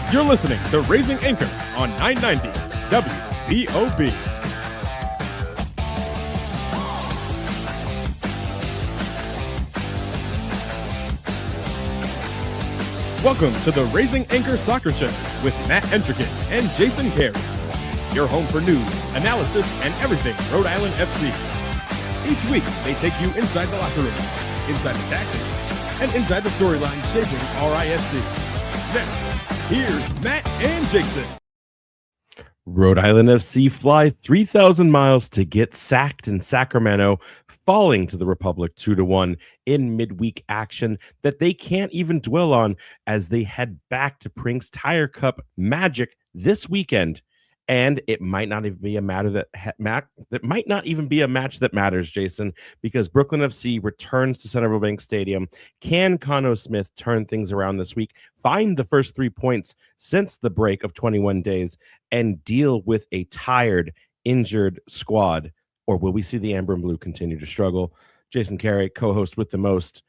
You're listening to Raising Anchor on 990 WBOB. Welcome to the Raising Anchor Soccer Show with Matt Entrican and Jason Carey. Your home for news, analysis, and everything Rhode Island FC. Each week, they take you inside the locker room, inside the tactics, and inside the storyline shaping RIFC. Now, here's Matt and Jason. Rhode Island FC fly 3,000 miles to get sacked in Sacramento, falling to the Republic 2-1 in midweek action that they can't even dwell on as they head back to Prinx Tire Cup Magic this weekend. And it might not even be a matter that might not even be a match that matters, Jason, because Brooklyn FC returns to Centerville Bank Stadium. Can Khano Smith turn things around this week, find the first 3 points since the break of 21 days, and deal with a tired, injured squad? Or will we see the Amber and Blue continue to struggle? Jason Carey, co-host with the most.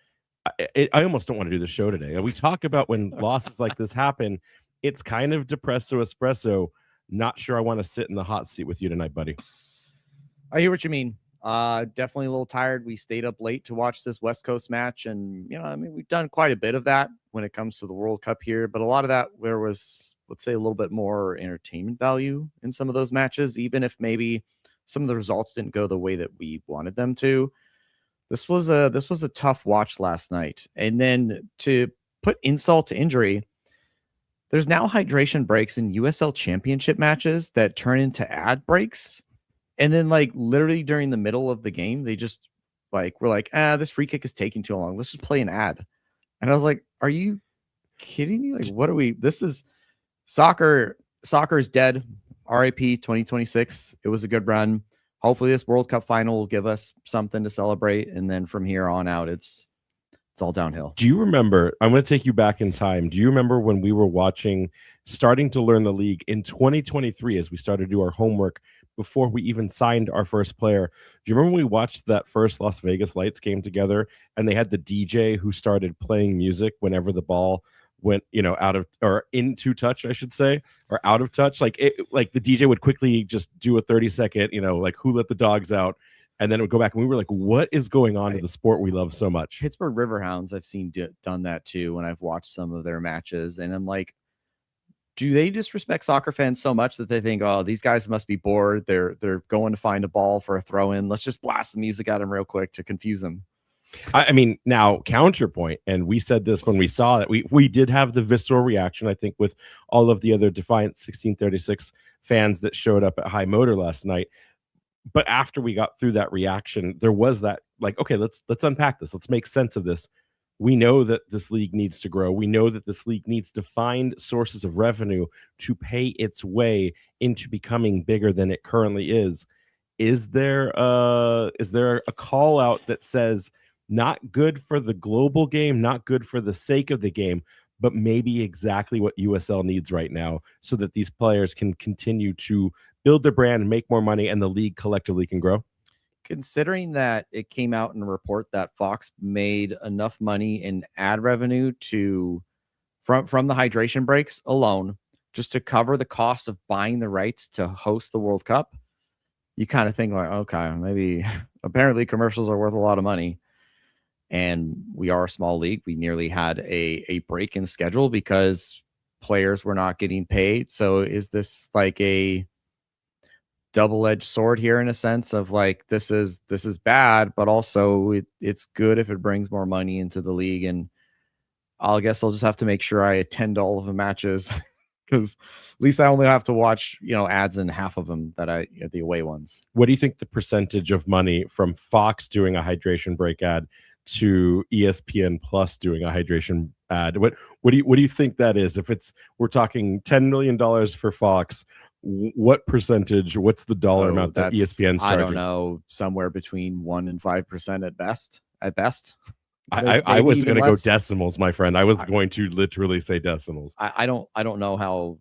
I almost don't want to do the show today. We talk about when losses like this happen. It's kind of depresso espresso. Not sure I want to sit in the hot seat with you tonight, buddy. I hear what you mean. Definitely a little tired. We stayed up late to watch this West Coast match. And, we've done quite a bit of that when it comes to the World Cup here. But a lot of that, there was, let's say, a little bit more entertainment value in some of those matches, even if maybe some of the results didn't go the way that we wanted them to. This was a tough watch last night. And then to put insult to injury, there's now hydration breaks in USL championship matches that turn into ad breaks. And then literally during the middle of the game, they just we're like, this free kick is taking too long. Let's just play an ad. And I was like, are you kidding me? What are we? This is soccer. Soccer is dead. RIP 2026. It was a good run. Hopefully this World Cup final will give us something to celebrate. And then from here on out, it's all downhill. Do you remember, I'm going to take you back in time. Do you remember when we were starting to learn the league in 2023 as we started to do our homework before we even signed our first player? Do you remember when we watched that first Las Vegas Lights game together and they had the DJ who started playing music whenever the ball went, out of or into touch, I should say, or out of touch? Like the DJ would quickly just do a 30-second, who let the dogs out? And then it would go back, and we were like, what is going on to the sport we love so much? Pittsburgh Riverhounds, I've seen done that too when I've watched some of their matches. And I'm like, do they disrespect soccer fans so much that they think, oh, these guys must be bored. They're going to find a ball for a throw in. Let's just blast the music at them real quick to confuse them. I mean, now counterpoint, and we said this when we saw that we did have the visceral reaction, I think, with all of the other Defiant 1636 fans that showed up at High Motor last night. But after we got through that reaction, there was that okay, let's unpack this. Let's make sense of this. We know that this league needs to grow. We know that this league needs to find sources of revenue to pay its way into becoming bigger than it currently is. Is there a call out that says not good for the global game, not good for the sake of the game, but maybe exactly what USL needs right now so that these players can continue to build their brand and make more money and the league collectively can grow? Considering that it came out in a report that Fox made enough money in ad revenue from the hydration breaks alone, just to cover the cost of buying the rights to host the World Cup, you kind of think okay, maybe apparently commercials are worth a lot of money. And we are a small league. We nearly had a break in schedule because players were not getting paid. So is this like a double-edged sword here in a sense of this is bad, but also it's good if it brings more money into the league? And I guess I'll just have to make sure I attend all of the matches because at least I only have to watch ads in half of them the away ones. What do you think the percentage of money from Fox doing a hydration break ad to ESPN Plus doing a hydration ad? What do you think that is? If we're talking $10 million for Fox, what percentage? What's the dollar amount that ESPN's charging? I don't know, somewhere between 1% and 5% at best. I was going to go decimals, my friend. I was going to literally say decimals. I don't know how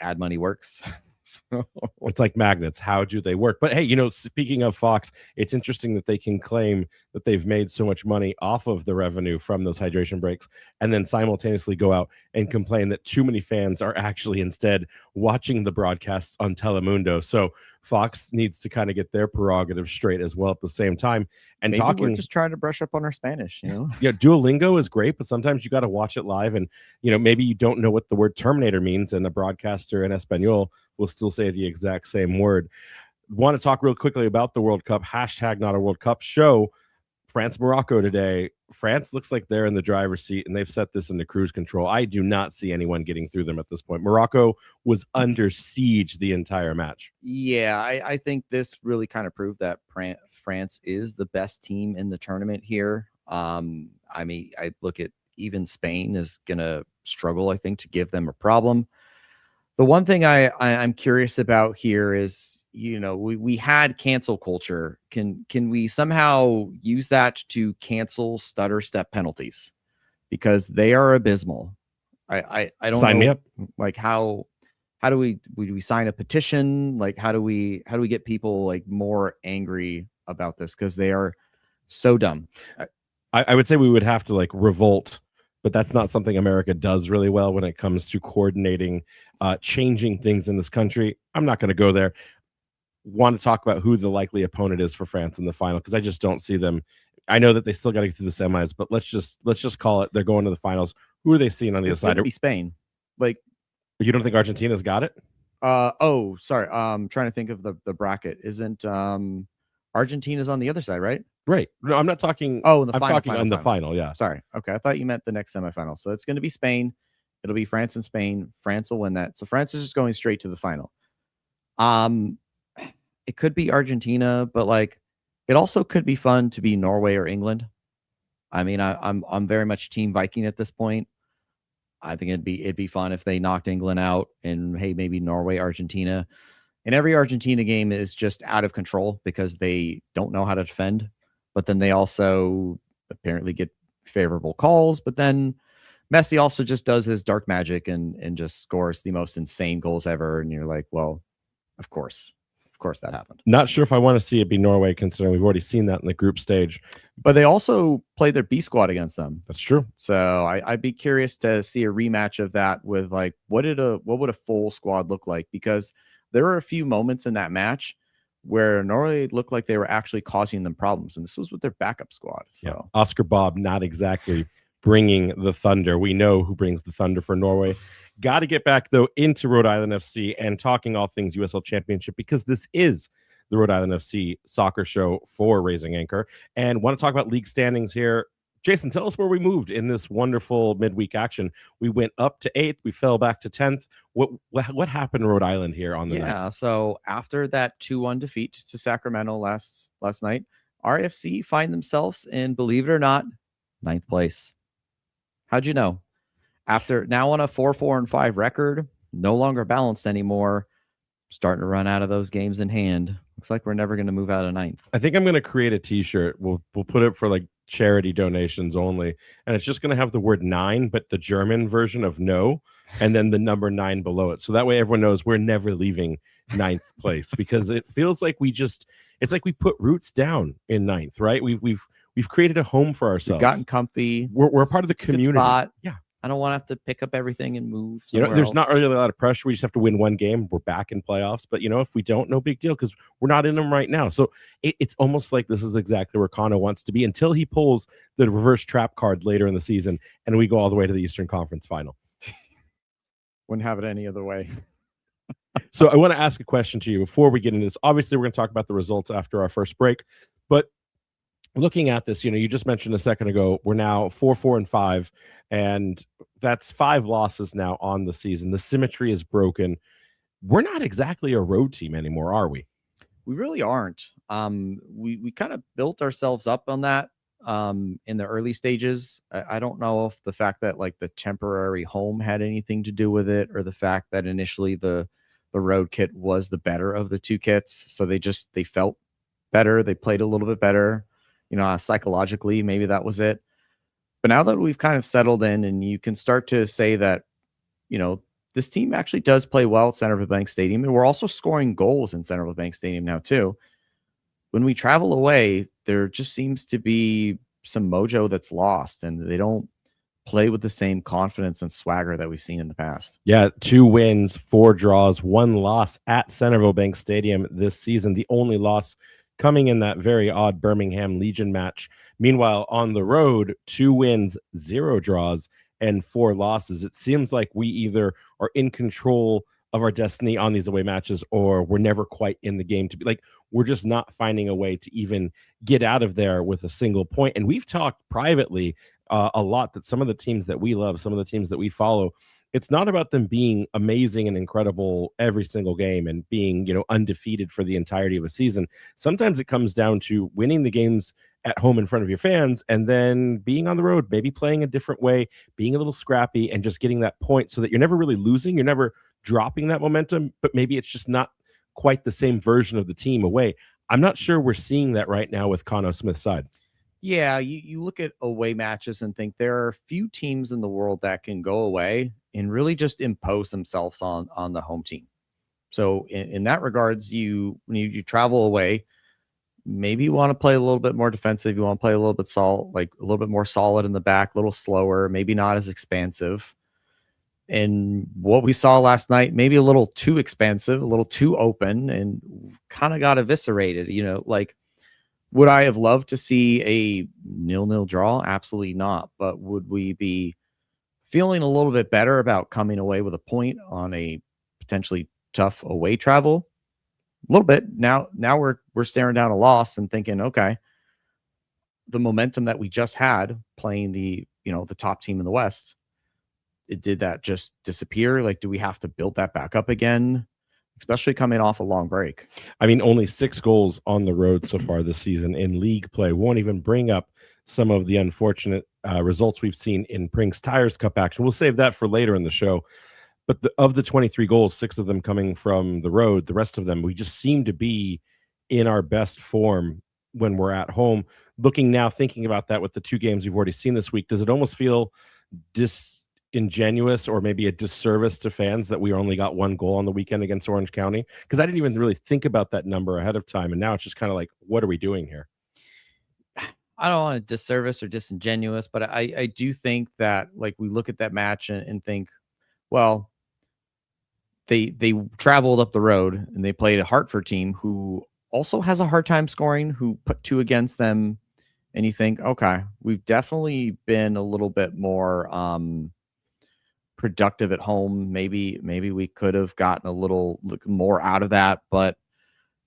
ad money works. So It's like magnets. How do they work? But hey, speaking of Fox, it's interesting that they can claim that they've made so much money off of the revenue from those hydration breaks and then simultaneously go out and complain that too many fans are actually instead watching the broadcasts on Telemundo. So Fox needs to kind of get their prerogative straight as well at the same time. And maybe we're just trying to brush up on our Spanish, Yeah, Duolingo is great, but sometimes you got to watch it live, and maybe you don't know what the word Terminator means, and the broadcaster in Espanol will still say the exact same word. Want to talk real quickly about the World Cup, hashtag not a World Cup show. France, Morocco today. France looks like they're in the driver's seat, and they've set this into cruise control. I do not see anyone getting through them at this point. Morocco was under siege the entire match. Yeah, I think this really kind of proved that France is the best team in the tournament here. I mean, I look at even Spain is going to struggle, I think, to give them a problem. The one thing I'm curious about here is, we had cancel culture. Can we somehow use that to cancel stutter step penalties? Because they are abysmal. I don't Sign know, me up. like how do we sign a petition? Like how do we get people like more angry about this? Because they are so dumb. I would say we would have to like revolt, but that's not something America does really well when it comes to coordinating, changing things in this country. I'm not going to go there. Want to talk about who the likely opponent is for France in the final, because I just don't see them. I know that they still got to get to the semis, but let's just call it they're going to the finals. Who are they seeing on the other side? Be Spain. Like, you don't think Argentina's got it? Oh, sorry. Trying to think of the bracket. Isn't Argentina's on the other side, right? Right. No, I'm not talking. Oh, I'm talking on the final. Yeah. Sorry. Okay, I thought you meant the next semifinal. So it's going to be Spain. It'll be France and Spain. France will win that. So France is just going straight to the final. It could be Argentina, but like, it also could be fun to be Norway or England. I mean, I'm very much Team Viking at this point. I think it'd be fun if they knocked England out, and hey, maybe Norway, Argentina. And every Argentina game is just out of control because they don't know how to defend. But then they also apparently get favorable calls. But then Messi also just does his dark magic and just scores the most insane goals ever. And you're like, well, of course that happened. Not sure if I want to see it be Norway, considering we've already seen that in the group stage. But they also play their B squad against them. That's true. So I'd be curious to see a rematch of that with like, what would a full squad look like? Because there were a few moments in that match where Norway looked like they were actually causing them problems, and this was with their backup squad. So yeah. Oscar Bob not exactly bringing the thunder. We know who brings the thunder for Norway. Got to get back, though, into Rhode Island FC and talking all things USL Championship, because this is the Rhode Island FC soccer show for Raising Anchor. And want to talk about league standings here. Jason, tell us where we moved in this wonderful midweek action. We went up to 8th. We fell back to 10th. What happened in Rhode Island here on the night? Yeah, so after that 2-1 defeat to Sacramento last night, RFC find themselves in, believe it or not, 9th place. How'd you know? After now on a 4-4-5 record, no longer balanced anymore, starting to run out of those games in hand. Looks like we're never going to move out of 9th. I think I'm going to create a t-shirt. We'll put it for like charity donations only, and it's just going to have the word 9, but the German version of no, and then the number 9 below it. So that way everyone knows we're never leaving 9th place, because it feels like it's like we put roots down in 9th, right? We've created a home for ourselves. We've gotten comfy. We're a part of the community. Yeah. I don't want to have to pick up everything and move. There's not really a lot of pressure. We just have to win one game. We're back in playoffs. But, if we don't, no big deal, because we're not in them right now. So it's almost like this is exactly where Khano wants to be until he pulls the reverse trap card later in the season and we go all the way to the Eastern Conference final. Wouldn't have it any other way. So I want to ask a question to you before we get into this. Obviously, we're going to talk about the results after our first break. But looking at this, you just mentioned a second ago, we're now 4-4-5, and that's 5 losses now on the season. The symmetry is broken. We're not exactly a road team anymore, are we? We really aren't. We kind of built ourselves up on that in the early stages. I don't know if the fact that like the temporary home had anything to do with it, or the fact that initially the road kit was the better of the two kits. So they felt better. They played a little bit better. Psychologically, maybe that was it. But now that we've kind of settled in, and you can start to say that, this team actually does play well at Centerville Bank Stadium, and we're also scoring goals in Centerville Bank Stadium now too. When we travel away, there just seems to be some mojo that's lost, and they don't play with the same confidence and swagger that we've seen in the past. Yeah, 2 wins, 4 draws, 1 loss at Centerville Bank Stadium this season. The only loss coming in that very odd Birmingham Legion match. Meanwhile, on the road, 2 wins, 0 draws, and 4 losses. It seems like we either are in control of our destiny on these away matches, or we're never quite in the game to be like, we're just not finding a way to even get out of there with a single point. And we've talked privately a lot that some of the teams that we love, some of the teams that we follow, it's not about them being amazing and incredible every single game and being, undefeated for the entirety of a season. Sometimes it comes down to winning the games at home in front of your fans and then being on the road, maybe playing a different way, being a little scrappy and just getting that point so that you're never really losing. You're never dropping that momentum, but maybe it's just not quite the same version of the team away. I'm not sure we're seeing that right now with Khano Smith's side. Yeah, you look at away matches and think there are few teams in the world that can go away and really just impose themselves on the home team. So in that regards, when you travel away, maybe you want to play a little bit more defensive. You want to play a little bit a little bit more solid in the back, a little slower, maybe not as expansive. And what we saw last night, maybe a little too expansive, a little too open, and kind of got eviscerated. Would I have loved to see a 0-0 draw? Absolutely not. But would we be feeling a little bit better about coming away with a point on a potentially tough away travel? A little bit. Now we're staring down a loss and thinking, okay, the momentum that we just had playing the top team in the West, did that just disappear? Like, do we have to build that back up again? Especially coming off a long break. I mean, only 6 goals on the road so far this season in league play. Won't even bring up some of the unfortunate results we've seen in Prinx Tire Cup action. We'll save that for later in the show. But of the 23 goals, 6 of them coming from the road, the rest of them, we just seem to be in our best form when we're at home. Thinking about that with the 2 games we've already seen this week, does it almost feel disingenuous or maybe a disservice to fans that we only got 1 goal on the weekend against Orange County? Because I didn't even really think about that number ahead of time, and now it's just kind of like, what are we doing here? I don't want to disservice or disingenuous, but I do think that we look at that match and think, well, they traveled up the road and they played a Hartford team who also has a hard time scoring, who put 2 against them, and you think, okay, we've definitely been a little bit more productive at home. Maybe we could have gotten a little more out of that, but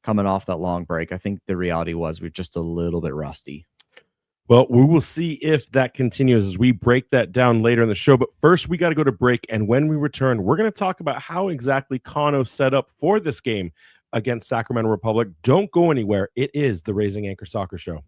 coming off that long break, I think the reality was we're just a little bit rusty. Well, we will see if that continues as we break that down later in the show. But first, we got to go to break. And when we return, we're going to talk about how exactly Khano set up for this game against Sacramento Republic. Don't go anywhere. It is the Raising Anchor Soccer Show.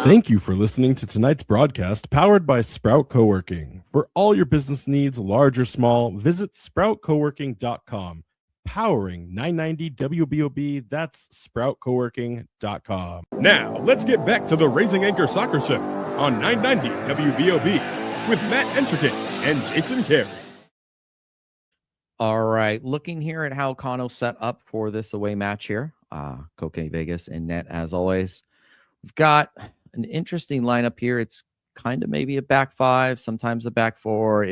Thank you for listening to tonight's broadcast, powered by Sprout Coworking. For all your business needs, large or small, visit sproutcoworking.com. Powering 990 WBOB, that's sproutcoworking.com. Now, let's get back to the Raising Anchor Soccer Show on 990 WBOB with Matt Entrican and Jason Carey. All right, looking here at how Khano set up for this away match here. Koke Vegas in net, as always. We've got an interesting lineup here. It's kind of maybe a back 5, sometimes a back 4.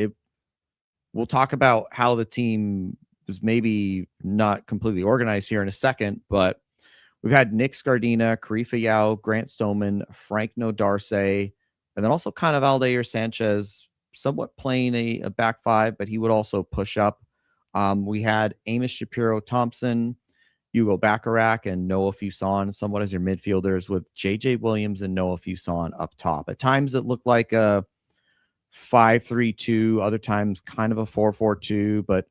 We'll talk about how the team is maybe not completely organized here in a second, but we've had Nick Scardina, Karifa Yao, Grant Stoneman, Frank Nodarce, and then also kind of Aldair Sanchez, somewhat playing a back 5, but he would also push up. We had Amos Shapiro Thompson, Hugo Bacharach, and Noah Fuson somewhat as your midfielders, with JJ Williams and Noah Fuson up top. At times it looked like a 5-3-2, other times kind of a 4-4-2, but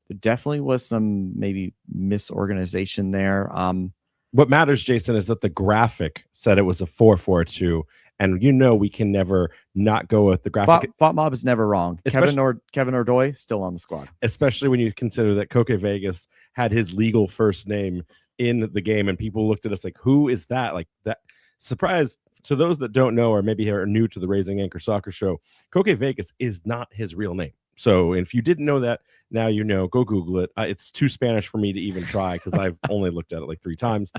there definitely was some maybe misorganization there. What matters, Jason, is that the graphic said it was a 4-4-2, and we can never not go with the graphic. FotMob is never wrong. Kevin Ordoy still on the squad, especially when you consider that Koke Vegas had his legal first name in the game, and people looked at us like, "Who is that?" Like that. Surprise to those that don't know or maybe are new to the Raising Anchor Soccer Show. Koke Vegas is not his real name. So if you didn't know that, now you know. Go Google it. It's too Spanish for me to even try because I've only looked at it like 3 times.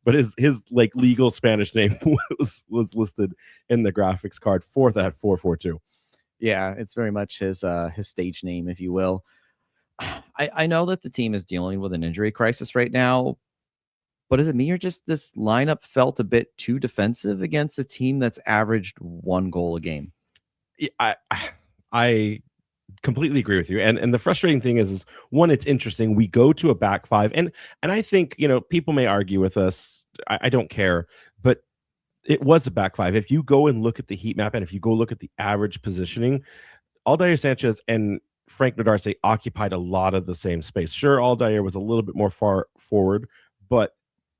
But his like legal Spanish name was listed in the graphics card. Fourth at 442. Yeah, it's very much his stage name, if you will. I know that the team is dealing with an injury crisis right now, but is it me or just this lineup felt a bit too defensive against a team that's averaged 1 goal a game? I completely agree with you. And the frustrating thing is one, it's interesting. We go to a back 5, and I think, people may argue with us. I don't care, but it was a back 5. If you go and look at the heat map, and if you go look at the average positioning, Aldair Sanchez and Frank Nadarce occupied a lot of the same space. Sure, Aldair was a little bit more far forward, but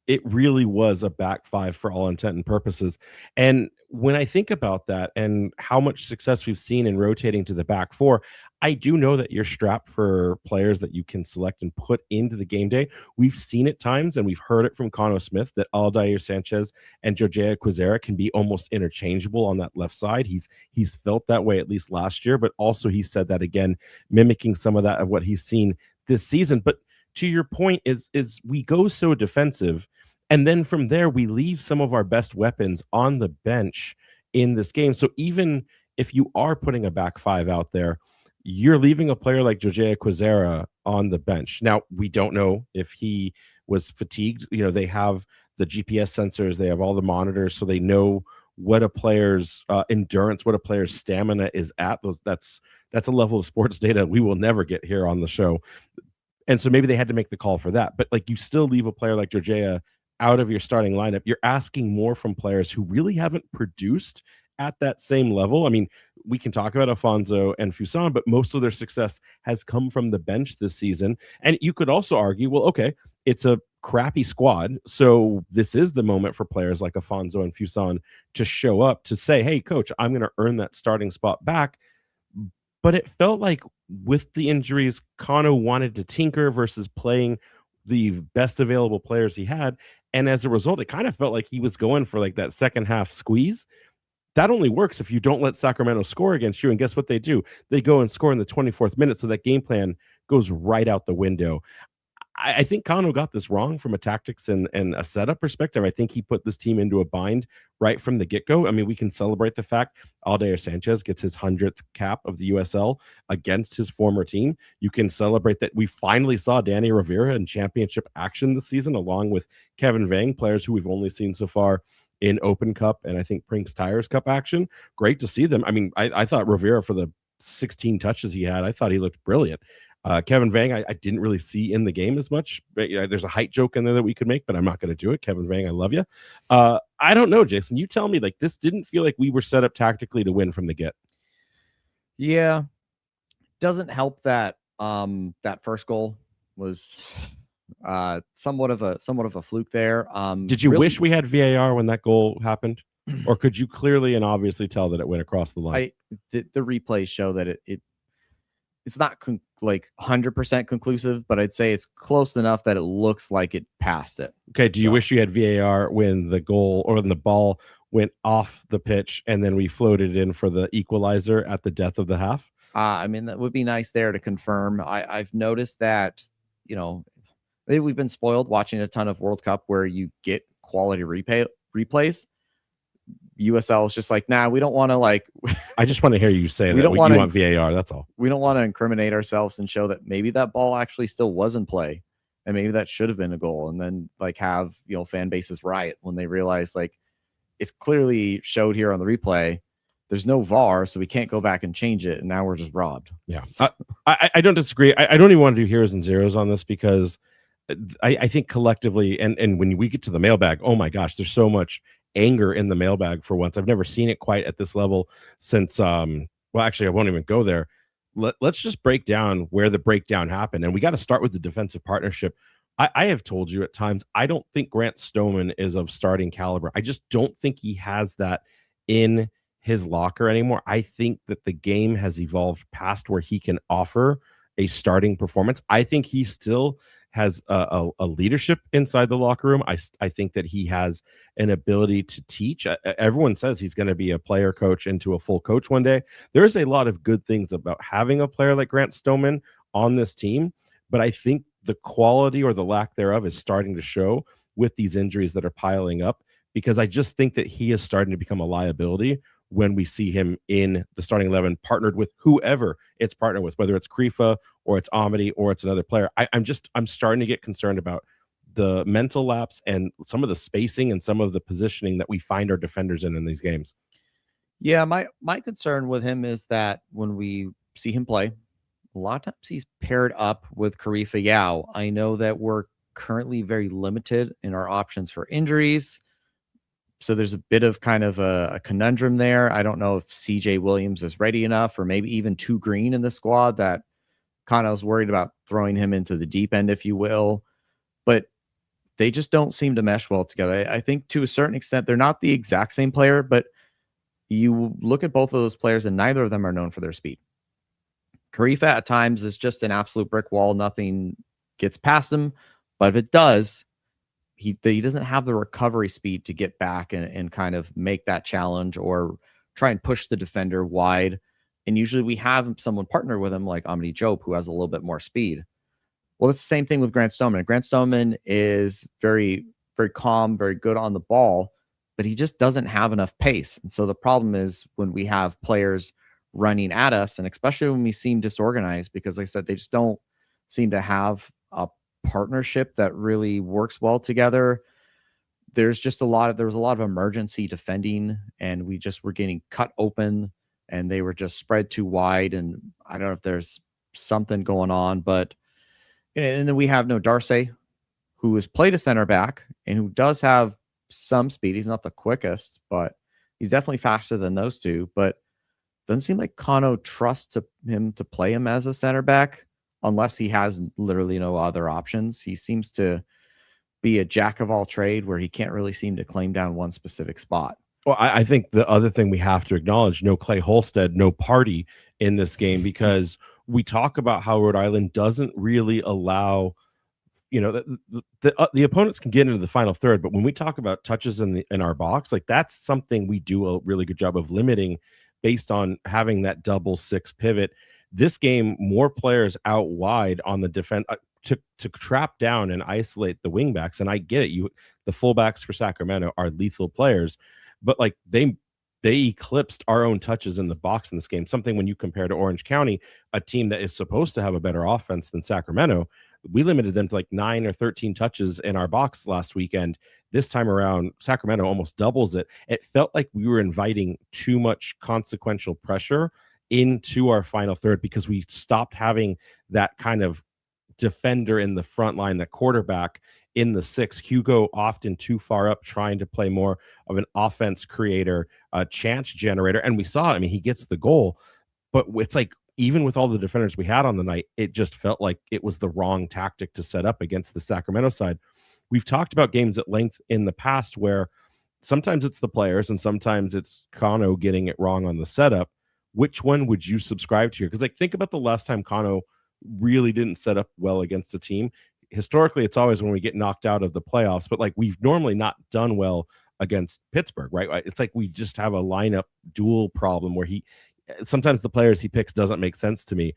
it really was a back 5 for all intent and purposes. And when I think about that and how much success we've seen in rotating to the back 4, I do know that you're strapped for players that you can select and put into the game day. We've seen it times, and we've heard it from Khano Smith, that Aldair Sanchez and Jojea Quizera can be almost interchangeable on that left side. He's felt that way at least last year, but also he said that again, mimicking some of that of what he's seen this season. But to your point is we go so defensive, and then from there we leave some of our best weapons on the bench in this game. So even if you are putting a back 5 out there, you're leaving a player like Jojea Quizera on the bench. Now, we don't know if he was fatigued. They have the GPS sensors, they have all the monitors, so they know what a player's endurance, what a player's stamina is at. That's a level of sports data we will never get here on the show. And so maybe they had to make the call for that. But like, you still leave a player like Jojea out of your starting lineup. You're asking more from players who really haven't produced at that same level. I mean, we can talk about Alfonso and Fuson, but most of their success has come from the bench this season. And you could also argue, well, okay, it's a crappy squad, so this is the moment for players like Alfonso and Fuson to show up, to say, hey, coach, I'm going to earn that starting spot back. But it felt like with the injuries, Khano wanted to tinker versus playing the best available players he had. And as a result, it kind of felt like he was going for like that second half squeeze. That only works if you don't let Sacramento score against you. And guess what they do? They go and score in the 24th minute. So that game plan goes right out the window. I think Khano got this wrong from a tactics and a setup perspective. I think he put this team into a bind right from the get-go. I mean, we can celebrate the fact Aldair Sanchez gets his 100th cap of the USL against his former team. You can celebrate that we finally saw Danny Rivera in championship action this season, along with Kevin Vang, players who we've only seen so far in Open Cup and I think Prinx Tire Cup action. Great to see them. I mean, I thought Rivera, for the 16 touches he had, I thought he looked brilliant. Kevin Vang, I didn't really see in the game as much. But, there's a height joke in there that we could make, but I'm not going to do it. Kevin Vang, I love you. I don't know, Jason. You tell me. Like, this didn't feel like we were set up tactically to win from the get. Yeah, doesn't help that that first goal was somewhat of a fluke there. Did you wish we had VAR when that goal happened, or could you clearly and obviously tell that it went across the line? The replays show that it's not like 100% conclusive, but I'd say it's close enough that it looks like it passed it. Okay. Do you wish you had VAR when the goal or when the ball went off the pitch and then we floated in for the equalizer at the death of the half? I mean, that would be nice there to confirm. I've noticed that, maybe we've been spoiled watching a ton of World Cup where you get quality replays. USL is just like, nah, we don't want to I just want to hear you say that. You want VAR. That's all. We don't want to incriminate ourselves and show that maybe that ball actually still was in play and maybe that should have been a goal. And then have, fan bases riot when they realize it's clearly showed here on the replay. There's no VAR, so we can't go back and change it. And now we're just robbed. Yeah. I don't disagree. I don't even want to do heroes and zeros on this because I think collectively, and when we get to the mailbag, oh my gosh, there's so much anger in the mailbag for once. I've never seen it quite at this level since actually I won't even go there. Let's just break down where the breakdown happened, and we got to start with the defensive partnership. I have told you at times I don't think Grant Stoneman is of starting caliber. I just don't think he has that in his locker anymore. I think that the game has evolved past where he can offer a starting performance. I think he still has a leadership inside the locker room. I think that he has an ability to teach. Everyone says he's going to be a player coach into a full coach one day. There's a lot of good things about having a player like Grant Stoneman on this team, but I think the quality or the lack thereof is starting to show with these injuries that are piling up, because I just think that he is starting to become a liability when we see him in the starting 11 partnered with whoever it's partnered with, whether it's Krifa or it's Amity or it's another player. I'm starting to get concerned about the mental lapse and some of the spacing and some of the positioning that we find our defenders in these games. Yeah, my concern with him is that when we see him play, a lot of times he's paired up with Khalifa Yao. I know that we're currently very limited in our options for injuries, so there's a bit of kind of a conundrum there. I don't know if CJ Williams is ready enough, or maybe even too green in the squad, that Khano's worried about throwing him into the deep end, if you will. But they just don't seem to mesh well together. I think to a certain extent, they're not the exact same player, but you look at both of those players and neither of them are known for their speed. Khalifa at times is just an absolute brick wall. Nothing gets past him. But if it does, he doesn't have the recovery speed to get back and kind of make that challenge or try and push the defender wide. And usually we have someone partner with him like Amity Job, who has a little bit more speed. Well, it's the same thing with Grant Stoneman. Grant Stoneman is very, very calm, very good on the ball, but he just doesn't have enough pace. And so the problem is when we have players running at us, and especially when we seem disorganized, because like I said, they just don't seem to have a partnership that really works well together. There was a lot of emergency defending, and we just were getting cut open and they were just spread too wide. And I don't know if there's something going on, but and then we have no Darcy, who has played a center back and who does have some speed. He's not the quickest, but he's definitely faster than those two. But doesn't seem like Khano trusts him to play him as a center back unless he has literally no other options. He seems to be a jack of all trade where he can't really seem to claim down one specific spot. Well, I think the other thing we have to acknowledge, no Clay Holstead, no Party in this game, because we talk about how Rhode Island doesn't really allow, the opponents can get into the final third, but when we talk about touches in our box, like that's something we do a really good job of limiting based on having that double six pivot. This game, more players out wide on the defense to trap down and isolate the wingbacks. And I get it, the fullbacks for Sacramento are lethal players, but like they eclipsed our own touches in the box in this game. Something when you compare to Orange County, a team that is supposed to have a better offense than Sacramento, we limited them to like 9 or 13 touches in our box last weekend. This time around, Sacramento almost doubles it. It felt like we were inviting too much consequential pressure into our final third because we stopped having that kind of defender in the front line, that quarterback in the six. Hugo often too far up, trying to play more of an offense creator, a chance generator. And we saw it. I mean, he gets the goal, but it's like, even with all the defenders we had on the night, it just felt like it was the wrong tactic to set up against the Sacramento side. We've talked about games at length in the past where sometimes it's the players and sometimes it's Khano getting it wrong on the setup. Which one would you subscribe to here? Because like, think about the last time Khano really didn't set up well against a team. Historically, it's always when we get knocked out of the playoffs, but like we've normally not done well against Pittsburgh, right? It's like we just have a lineup duel problem where sometimes the players he picks doesn't make sense to me.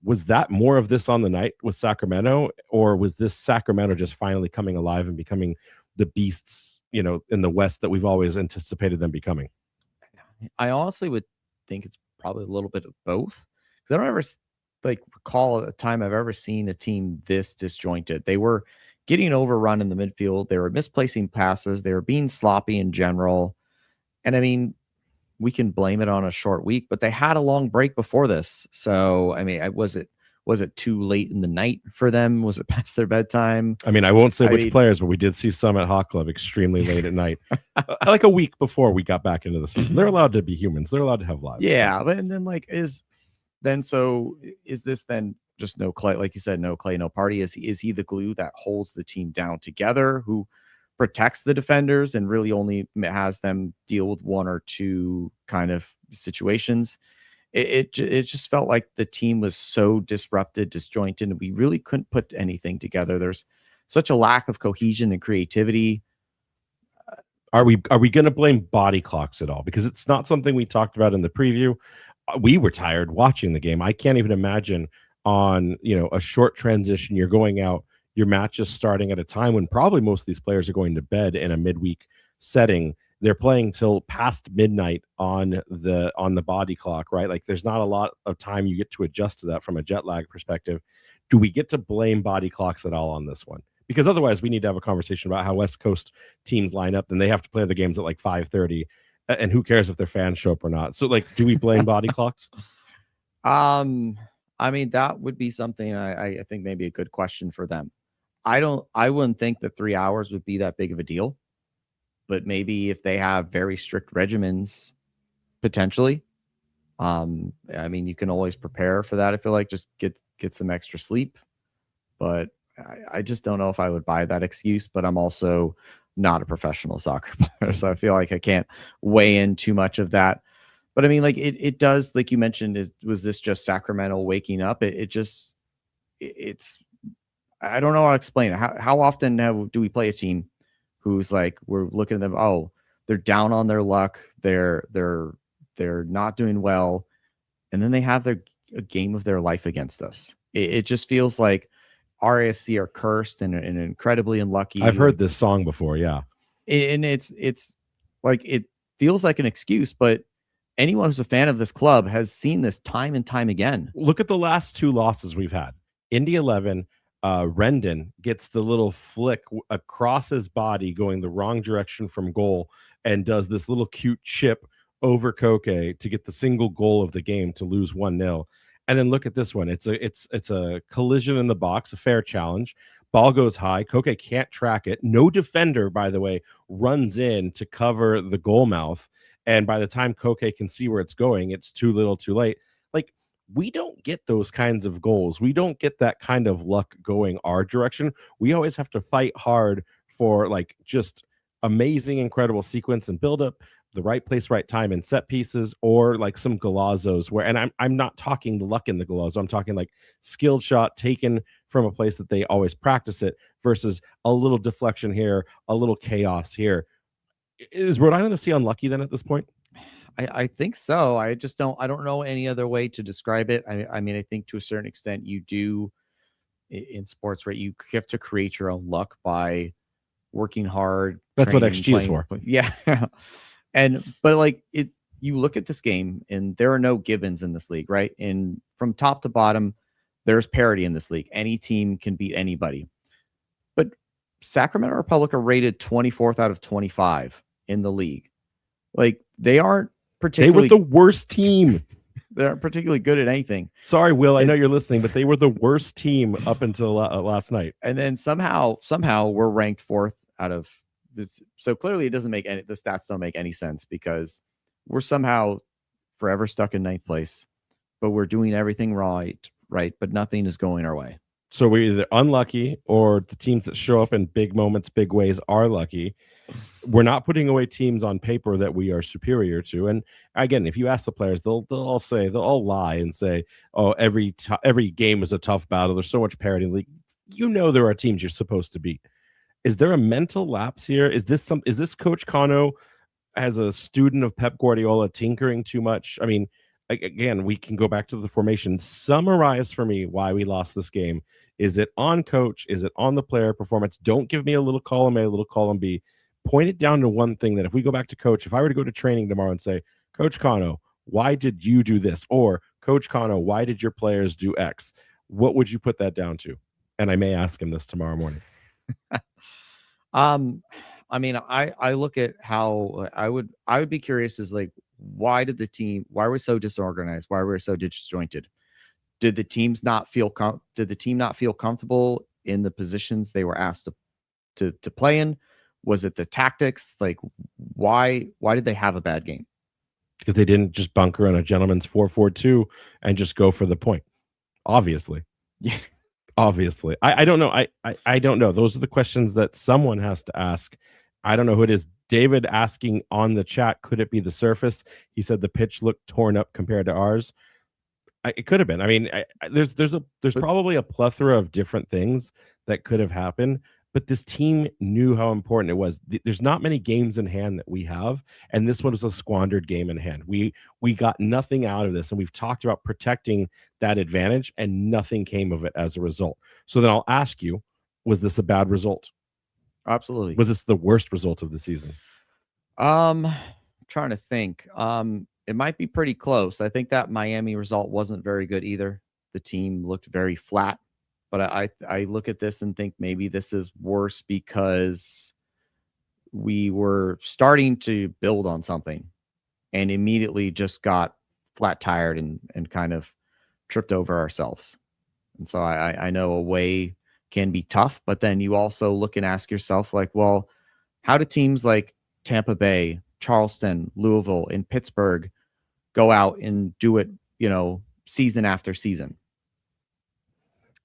Was that more of this on the night with Sacramento, or was this Sacramento just finally coming alive and becoming the beasts, in the West that we've always anticipated them becoming? I honestly would think it's probably a little bit of both, because I don't ever recall a time I've ever seen a team this disjointed. They were getting overrun in the midfield. They were misplacing passes. They were being sloppy in general. And I mean, we can blame it on a short week, but they had a long break before this. So, I mean, was it too late in the night for them? Was it past their bedtime? I mean, I won't say which players, but we did see some at Hawk Club extremely late at night, like a week before we got back into the season. They're allowed to be humans. They're allowed to have lives. Yeah. But and then is this then just no Clay? Like you said, no Clay, no Party. Is he the glue that holds the team down together, who protects the defenders and really only has them deal with one or two kind of situations? it just felt like the team was so disrupted, disjointed, and we really couldn't put anything together. There's such a lack of cohesion and creativity. Are we going to blame body clocks at all? Because it's not something we talked about in the preview. We were tired watching the game. I can't even imagine on a short transition. You're going out. Your match is starting at a time when probably most of these players are going to bed in a midweek setting. They're playing till past midnight on the body clock, right? Like there's not a lot of time you get to adjust to that from a jet lag perspective. Do we get to blame body clocks at all on this one? Because otherwise we need to have a conversation about how West Coast teams line up and they have to play the games at like 5:30, and who cares if their fans show up or not. So like, do we blame body clocks? I mean, that would be something I think maybe a good question for them. I wouldn't think that 3 hours would be that big of a deal, but maybe if they have very strict regimens, potentially. I mean, you can always prepare for that. I feel like just get some extra sleep, but I just don't know if I would buy that excuse. But I'm also not a professional soccer player, so I feel like I can't weigh in too much of that. But I mean, like it does, like you mentioned, was this just Sacramento waking up? It's I don't know how to explain it. How often do we play a team who's like, we're looking at them, oh, they're down on their luck, they're not doing well, and then they have a game of their life against us. It just feels like RAFC are cursed and incredibly unlucky. I've heard this song before, yeah. And it's like, it feels like an excuse, but anyone who's a fan of this club has seen this time and time again. Look at the last two losses we've had. Indy 11, Rendon gets the little flick across his body going the wrong direction from goal and does this little cute chip over Koke to get the single goal of the game to lose 1-0. And then look at this one. It's a collision in the box, a fair challenge. Ball goes high. Koke can't track it. No defender, by the way, runs in to cover the goal mouth. And by the time Koke can see where it's going, it's too little, too late. Like, we don't get those kinds of goals. We don't get that kind of luck going our direction. We always have to fight hard for like just amazing, incredible sequence and build up, the right place, right time, and set pieces, or like some golazzos where, and I'm not talking the luck in the golazzo. I'm talking like skilled shot taken from a place that they always practice it versus a little deflection here, a little chaos here. Is Rhode Island FC unlucky then at this point? I think so. I don't know any other way to describe it. I mean, I think to a certain extent you do in sports, right? You have to create your own luck by working hard. That's what XG is for. Yeah. But like you look at this game and there are no givens in this league, right? And from top to bottom, there's parity in this league. Any team can beat anybody. But Sacramento Republic are rated 24th out of 25 in the league. Like they aren't particularly. They were the worst team. They aren't particularly good at anything. Sorry, Will, I know you're listening, but they were the worst team up until last night. And then somehow we're ranked 4th out of this. So clearly it doesn't make the stats don't make any sense because we're somehow forever stuck in 9th place, but we're doing everything right, but nothing is going our way. So we're either unlucky or the teams that show up in big moments, big ways are lucky. We're not putting away teams on paper that we are superior to. And again, if you ask the players, they'll all lie and say, "Oh, every game is a tough battle. There's so much parity in the league." You know there are teams you're supposed to beat. Is there a mental lapse here? Is this Coach Khano as a student of Pep Guardiola tinkering too much? I mean, again, we can go back to the formation. Summarize for me why we lost this game. Is it on coach? Is it on the player performance? Don't give me a little column A, a little column B. Point it down to one thing that if we go back to coach, if I were to go to training tomorrow and say, Coach Khano, why did you do this? Or Coach Khano, why did your players do X? What would you put that down to? And I may ask him this tomorrow morning. I mean, I look at how I would be curious is like, why were we so disorganized? Why were we so disjointed? Did the team not feel comfortable in the positions they were asked to play in? Was it the tactics? Like, why did they have a bad game? Because they didn't just bunker on a gentleman's 4-4-2 and just go for the point. Obviously. Yeah. Obviously. I don't know. I don't know. Those are the questions that someone has to ask. I don't know who it is. David asking on the chat, could it be the surface? He said the pitch looked torn up compared to ours. It could have been. I mean, there's probably a plethora of different things that could have happened, but this team knew how important it was. There's not many games in hand that we have, and this one was a squandered game in hand. We got nothing out of this, and we've talked about protecting that advantage, and nothing came of it as a result. So then I'll ask you, was this a bad result? Absolutely. Was this the worst result of the season? Trying to think. It might be pretty close. I think that Miami result wasn't very good either. The team looked very flat, but I look at this and think maybe this is worse because we were starting to build on something and immediately just got flat tired and kind of tripped over ourselves. And so I know away can be tough, but then you also look and ask yourself, like, well, how do teams like Tampa Bay, Charleston, Louisville, and Pittsburgh go out and do it, season after season?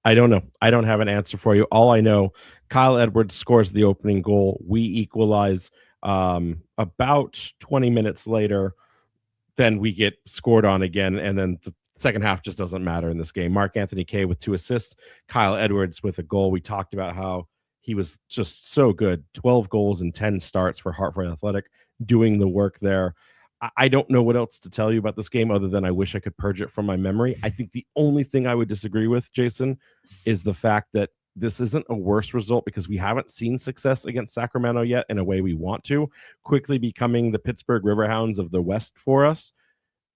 I don't know. I don't have an answer for you. All I know, Kyle Edwards scores the opening goal. We equalize about 20 minutes later. Then we get scored on again, and then the second half just doesn't matter in this game. Mark Anthony Kaye with 2 assists, Kyle Edwards with a goal. We talked about how he was just so good. 12 goals and 10 starts for Hartford Athletic, doing the work there. I don't know what else to tell you about this game other than I wish I could purge it from my memory. I think the only thing I would disagree with, Jason, is the fact that this isn't a worse result because we haven't seen success against Sacramento yet in a way we want to, quickly becoming the Pittsburgh Riverhounds of the West for us.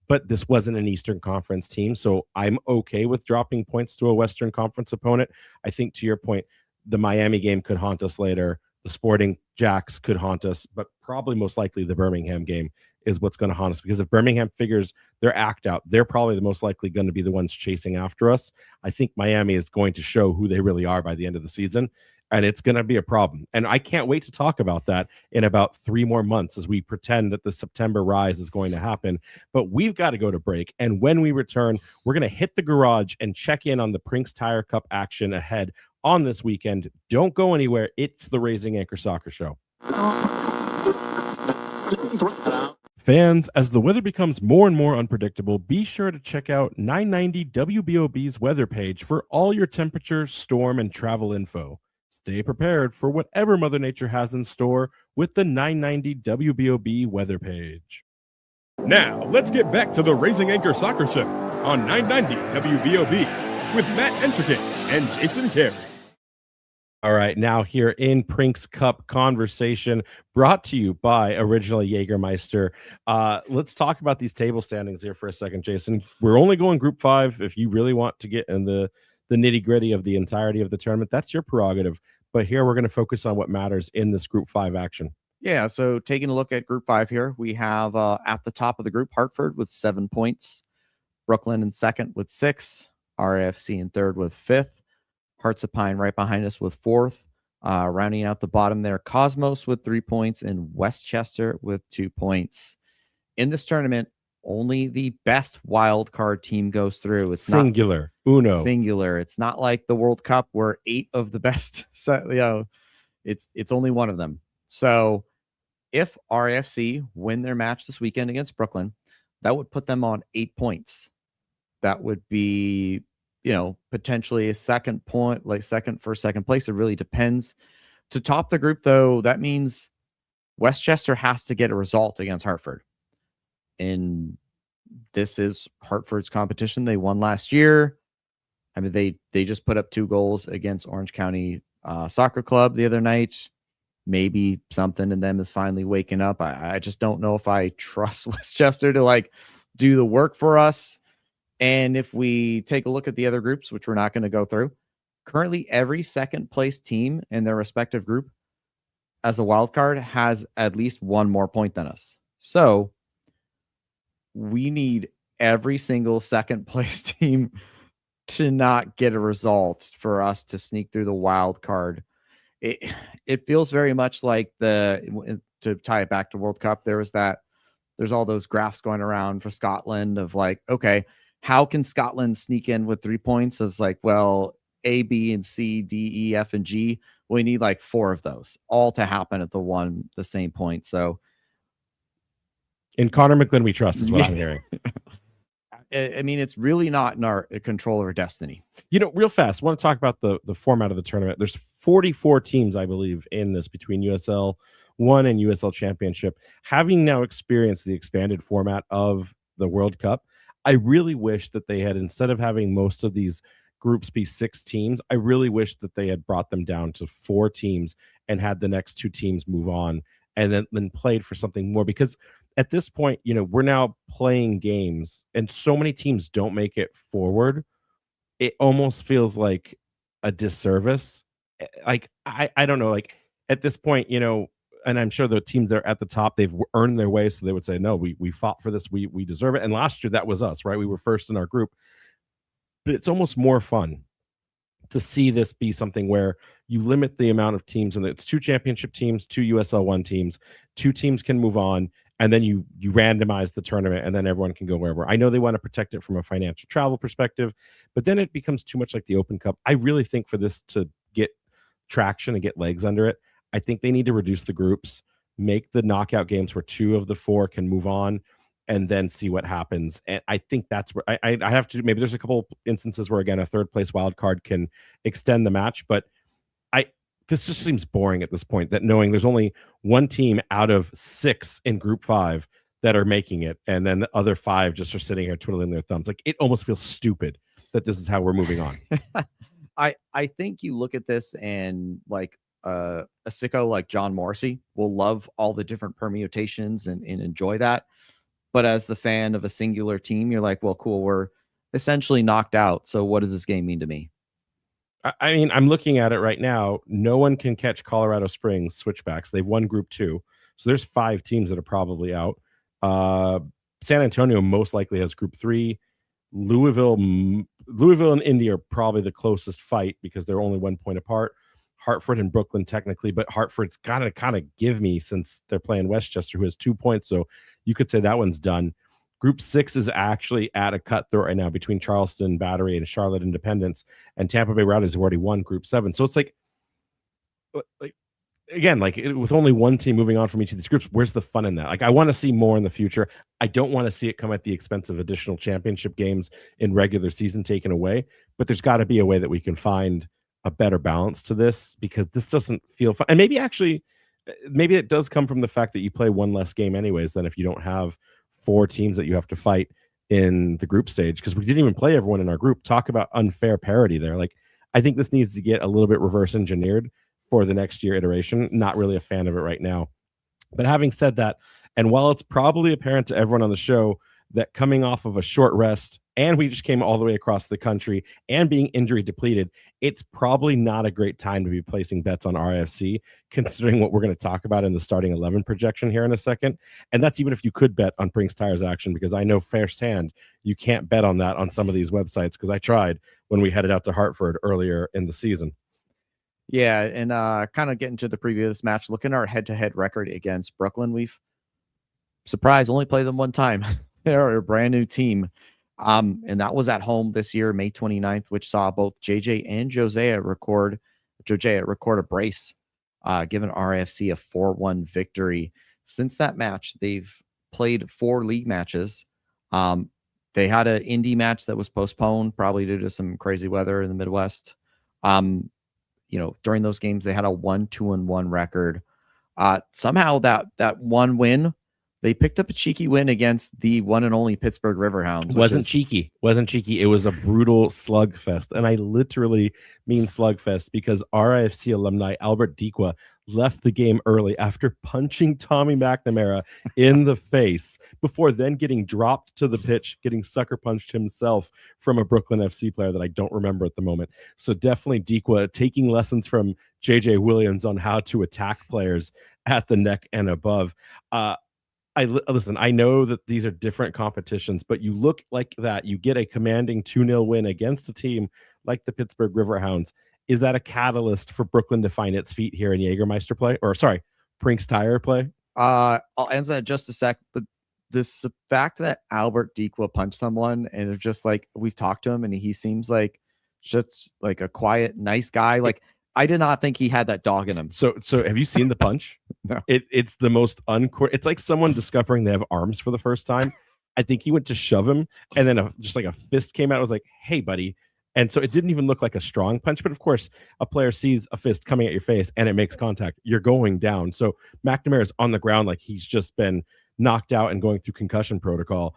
But this wasn't an Eastern Conference team, so I'm okay with dropping points to a Western Conference opponent. I think, to your point, the Miami game could haunt us later. The Sporting Jacks could haunt us, but probably most likely the Birmingham game is what's going to haunt us, because if Birmingham figures their act out, they're probably the most likely going to be the ones chasing after us. I think Miami is going to show who they really are by the end of the season, and it's going to be a problem. And I can't wait to talk about that in about 3 more months as we pretend that the September rise is going to happen. But we've got to go to break, and when we return, we're going to hit the garage and check in on the Prinx Tire Cup action ahead on this weekend. Don't go anywhere. It's the Raising Anchor Soccer Show. Fans, as the weather becomes more and more unpredictable, be sure to check out 990 WBOB's weather page for all your temperature, storm, and travel info. Stay prepared for whatever Mother Nature has in store with the 990 WBOB weather page. Now, let's get back to the Raising Anchor Soccer Show on 990 WBOB with Matt Entrican and Jason Carey. All right, now here in Prinx Cup conversation brought to you by originally Jägermeister. Let's talk about these table standings here for a second, Jason. We're only going Group 5. If you really want to get in the nitty-gritty of the entirety of the tournament, that's your prerogative. But here we're going to focus on what matters in this Group 5 action. Yeah, so taking a look at Group 5 here, we have at the top of the group, Hartford with 7 points, Brooklyn in second with 6, RAFC in third with 5th, Hearts of Pine right behind us with 4th. Rounding out the bottom there, Cosmos with 3 points and Westchester with 2 points. In this tournament, only the best wild card team goes through. It's singular, uno. Singular. It's not like the World Cup where 8 of the best, it's only one of them. So if RAFC win their match this weekend against Brooklyn, that would put them on 8 points. That would be, potentially a second point, like second place. It really depends. To top the group, though, that means Westchester has to get a result against Hartford. And this is Hartford's competition. They won last year. I mean, they just put up 2 goals against Orange County Soccer Club the other night. Maybe something in them is finally waking up. I just don't know if I trust Westchester to do the work for us. And if we take a look at the other groups, which we're not going to go through, currently every second place team in their respective group as a wild card has at least 1 more point than us. So we need every single second place team to not get a result for us to sneak through the wild card. It feels very much like to tie it back to World Cup. There's all those graphs going around for Scotland of okay, how can Scotland sneak in with 3 points? It's well, A, B, and C, D, E, F, and G. We need like 4 of those all to happen at the same point. So in Connor McGlynn we trust is what I'm hearing. I mean, it's really not in our control of our destiny. Real fast, I want to talk about the format of the tournament. There's 44 teams, I believe, in this between USL 1 and USL Championship. Having now experienced the expanded format of the World Cup, I really wish that they had, instead of having most of these groups be 6 teams, I really wish that they had brought them down to 4 teams and had the next 2 teams move on and then played for something more, because at this point, we're now playing games and so many teams don't make it forward. It almost feels like a disservice. Like, I don't know, like at this point, and I'm sure the teams that are at the top, they've earned their way. So they would say, no, we fought for this. We deserve it. And last year that was us, right? We were first in our group, but it's almost more fun to see this be something where you limit the amount of teams, and it's 2 championship teams, 2 USL 1 teams, 2 teams can move on. And then you randomize the tournament, and then everyone can go wherever. I know they want to protect it from a financial travel perspective, but then it becomes too much like the Open Cup. I really think for this to get traction and get legs under it, I think they need to reduce the groups, make the knockout games where 2 of the 4 can move on, and then see what happens. And I think that's where I have to. Maybe there's a couple instances where, again, a 3rd place wild card can extend the match, but this just seems boring at this point, that knowing there's only 1 team out of 6 in group 5 that are making it, and then the other 5 just are sitting here twiddling their thumbs. Like, it almost feels stupid that this is how we're moving on. I think you look at this and like a sicko like John Morrissey will love all the different permutations and enjoy that. But as the fan of a singular team, you're like, well, cool, we're essentially knocked out. So what does this game mean to me? I mean, I'm looking at it right now. No one can catch Colorado Springs Switchbacks. They've won Group 2. So there's 5 teams that are probably out. San Antonio most likely has Group 3. Louisville and Indy are probably the closest fight because they're only 1 point apart. Hartford and Brooklyn technically, but Hartford's got to kind of give me, since they're playing Westchester, who has 2 points. So you could say that one's done. Group 6 is actually at a cutthroat right now between Charleston Battery and Charlotte Independence, and Tampa Bay Rowdies have already won Group 7. So it's like again, with only 1 team moving on from each of these groups, where's the fun in that? Like, I want to see more in the future. I don't want to see it come at the expense of additional championship games in regular season taken away, but there's got to be a way that we can find a better balance to this, because this doesn't feel fun. And maybe it does come from the fact that you play 1 less game anyways than if you don't have 4 teams that you have to fight in the group stage, because we didn't even play everyone in our group. Talk about unfair parity there. Like, I think this needs to get a little bit reverse engineered for the next year iteration. Not really a fan of it right now. But having said that, and while it's probably apparent to everyone on the show that coming off of a short rest, and we just came all the way across the country, and being injury depleted, it's probably not a great time to be placing bets on RFC, considering what we're going to talk about in the starting 11 projection here in a second. And that's even if you could bet on Prinx Tire's action, because I know firsthand you can't bet on that on some of these websites, because I tried when we headed out to Hartford earlier in the season. Yeah, and kind of getting to the previous match, looking at our head-to-head record against Brooklyn, we've, surprised, only played them 1 time. They're a brand new team. And that was at home this year, May 29th, which saw both JJ and Josiah record a brace, giving RFC a 4-1 victory. Since that match, they've played 4 league matches. They had an indie match that was postponed, probably due to some crazy weather in the Midwest. During those games, they had a 1-2-1 record. Somehow that 1 win, they picked up a cheeky win against the one and only Pittsburgh Riverhounds. Wasn't cheeky. It was a brutal slugfest. And I literally mean slugfest, because RIFC alumni Albert Dikwa left the game early after punching Tommy McNamara in the face before then getting dropped to the pitch, getting sucker punched himself from a Brooklyn FC player that I don't remember at the moment. So definitely Dikwa taking lessons from JJ Williams on how to attack players at the neck and above. Listen, I know that these are different competitions, but you look like that, you get a commanding 2-0 win against a team like the Pittsburgh Riverhounds. Is that a catalyst for Brooklyn to find its feet here in Jägermeister play? Or sorry, Prinx Tire play? I'll answer that in just a sec, but this fact that Albert Dikwa punched someone, and it's just like, we've talked to him and he seems like just like a quiet, nice guy. Like, I did not think he had that dog in him. So have you seen the punch? No. It's the most it's like someone discovering they have arms for the first time. I think he went to shove him, and then just like a fist came out. I was like, "Hey, buddy." And so it didn't even look like a strong punch, but of course, a player sees a fist coming at your face and it makes contact. You're going down. So McNamara's on the ground like he's just been knocked out and going through concussion protocol.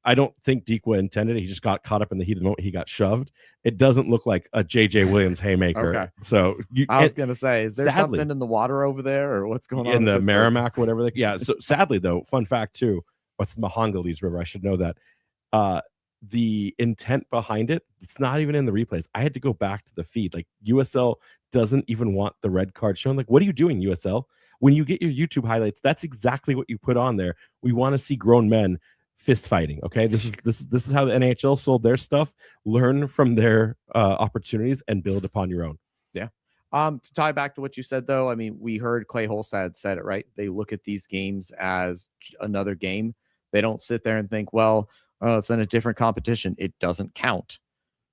I don't think Dikwa intended it. He just got caught up in the heat of the moment. He got shoved. It doesn't look like a J.J. Williams haymaker. Okay. So I was going to say, is there sadly, something in the water over there or what's going on? In the Merrimack, whatever. Yeah. So sadly, though, fun fact, too, what's the Mahongales River? I should know that. The intent behind it, it's not even in the replays. I had to go back to the feed. Like USL doesn't even want the red card shown. Like, what are you doing, USL? When you get your YouTube highlights, that's exactly what you put on there. We want to see grown men fist fighting. Okay, this is how the NHL sold their stuff. Learn from their opportunities and build upon your own. Yeah. To tie back to what you said, though, I mean, we heard Clay Holstad said it right. They look at these games as another game. They don't sit there and think, well, it's in a different competition. It doesn't count.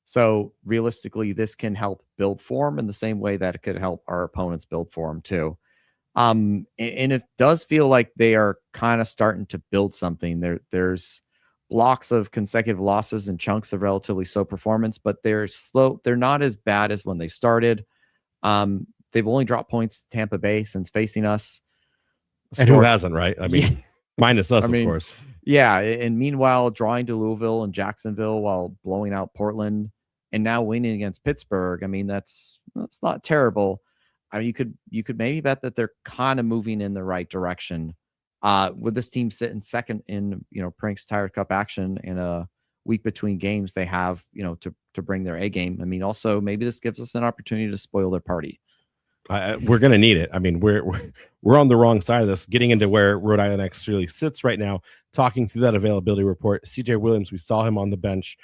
So realistically, this can help build form in the same way that it could help our opponents build form too. And it does feel like they are kind of starting to build something. There's blocks of consecutive losses and chunks of relatively slow performance, but they're slow. They're not as bad as when they started. They've only dropped points to Tampa Bay since facing us. And who hasn't, right? I mean, minus us, of course. Yeah, and meanwhile, drawing to Louisville and Jacksonville while blowing out Portland, and now winning against Pittsburgh. I mean, that's not terrible. I mean, you could maybe bet that they're kind of moving in the right direction. With this team sitting second in Prinx Tire Cup action in a week between games, they have to bring their A game. I mean, also maybe this gives us an opportunity to spoil their party. We're going to need it. I mean, we're on the wrong side of this. Getting into where Rhode Island actually sits right now, talking through that availability report. CJ Williams, we saw him on the bench.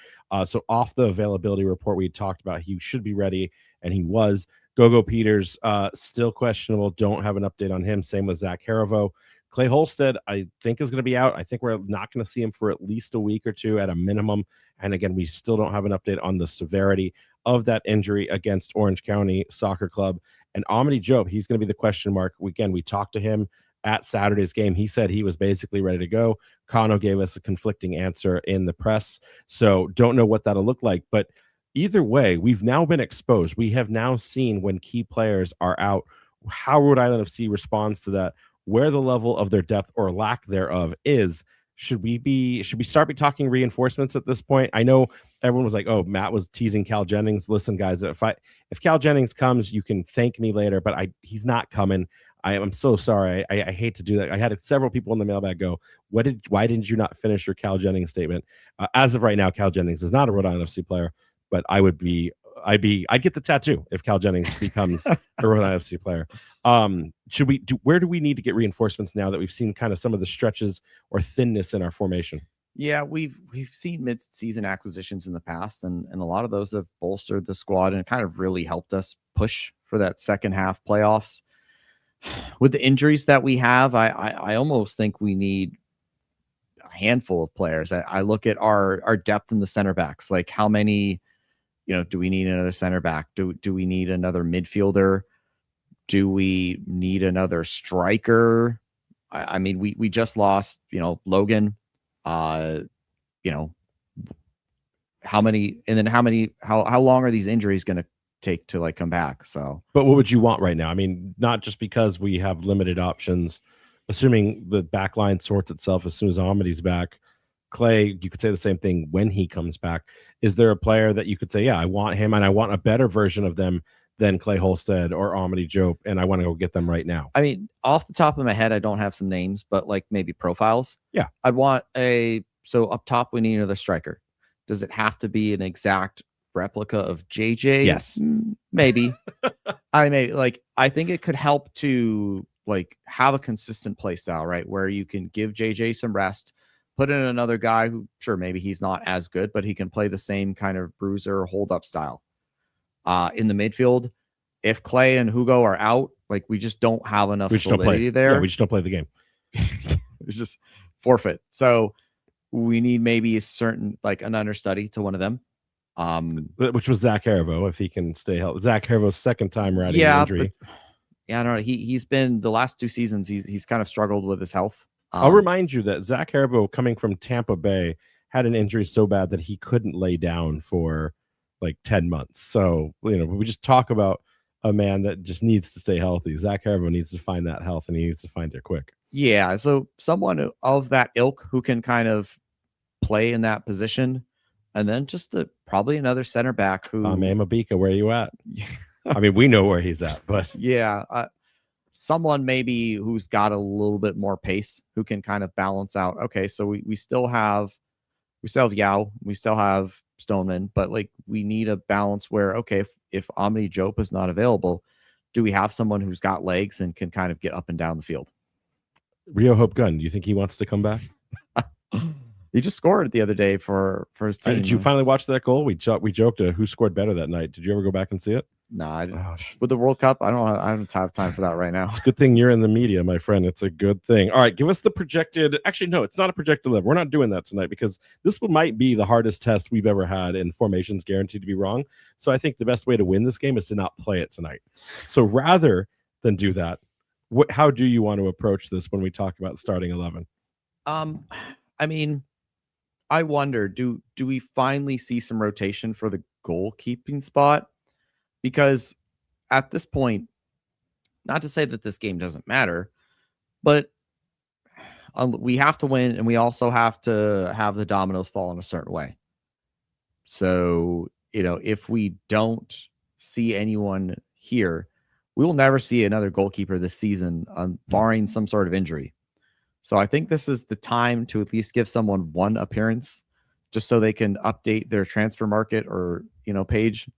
So off the availability report, we talked about he should be ready, and he was. Gogo Peters, still questionable. Don't have an update on him. Same with Zach Harivo. Clay Holstead, I think, is going to be out. I think we're not going to see him for at least a week or two at a minimum. And again, we still don't have an update on the severity of that injury against Orange County Soccer Club. And Amity Job, he's going to be the question mark. Again, we talked to him at Saturday's game. He said he was basically ready to go. Khano gave us a conflicting answer in the press. So don't know what that'll look like. But either way, we've now been exposed. We have now seen when key players are out, how Rhode Island FC responds to that, where the level of their depth or lack thereof is. Should we start talking reinforcements at this point? I know everyone was like, oh, Matt was teasing Cal Jennings. Listen, guys, if Cal Jennings comes, you can thank me later, but he's not coming. I'm so sorry. I hate to do that. I had several people in the mailbag go, why didn't you not finish your Cal Jennings statement? As of right now, Cal Jennings is not a Rhode Island FC player, but I'd get the tattoo if Cal Jennings becomes a Rhode Island FC player. Where do we need to get reinforcements now that we've seen kind of some of the stretches or thinness in our formation? Yeah, we've seen mid-season acquisitions in the past, and a lot of those have bolstered the squad and kind of really helped us push for that second half playoffs. With the injuries that we have, I almost think we need a handful of players. I look at our depth in the center backs, like how many, do we need another center back? Do we need another midfielder? Do we need another striker? I mean, we just lost, Logan. How long are these injuries going to take to come back? So, but what would you want right now? I mean, not just because we have limited options, assuming the back line sorts itself as soon as Amity's back. Clay, you could say the same thing when he comes back. Is there a player that you could say, yeah, I want him and I want a better version of them than Clay Holstead or Amity Jope, and I want to go get them right now? I mean, off the top of my head, I don't have some names, but maybe profiles. Yeah. I'd want so up top, we need another striker. Does it have to be an exact replica of JJ? Yes. Maybe. I think it could help to have a consistent play style, right? Where you can give JJ some rest, put in another guy who, sure, maybe he's not as good, but he can play the same kind of bruiser hold up style. In the midfield, if Clay and Hugo are out, we just don't have enough solidity there. Yeah, we just don't play the game. It's just forfeit. So we need maybe a certain an understudy to one of them. Which was Zach Haribo, if he can stay healthy. Zach Haribo's second time riding an injury. I don't know. He's been the last 2 seasons. He's kind of struggled with his health. I'll remind you that Zach Haribo, coming from Tampa Bay, had an injury so bad that he couldn't lay down for like 10 months. So, we just talk about a man that just needs to stay healthy. Zach Haribo needs to find that health, and he needs to find it quick. Yeah. So someone of that ilk who can kind of play in that position, and then just probably another center back who. Mabika, where are you at? I mean, we know where he's at, but yeah, someone maybe who's got a little bit more pace, who can kind of balance out. Okay, so we still have Yao, we still have Stoneman, but like we need a balance where, okay, if Amity Diop is not available, do we have someone who's got legs and can kind of get up and down the field? Rio Hope Gunn, do you think he wants to come back? He just scored the other day for his team. Did you finally watch that goal? We joked who scored better that night. Did you ever go back and see it? No, with the World Cup, I don't have time for that right now. It's a good thing you're in the media, my friend. It's a good thing. All right, give us the projected. Actually, no, it's not a projected level. We're not doing that tonight because this might be the hardest test we've ever had, and formation's guaranteed to be wrong. So I think the best way to win this game is to not play it tonight. So rather than do that, how do you want to approach this when we talk about starting 11? I mean, I wonder, do we finally see some rotation for the goalkeeping spot? Because at this point, not to say that this game doesn't matter, but we have to win, and we also have to have the dominoes fall in a certain way. So, if we don't see anyone here, we will never see another goalkeeper this season, barring some sort of injury. So I think this is the time to at least give someone one appearance, just so they can update their transfer market or page.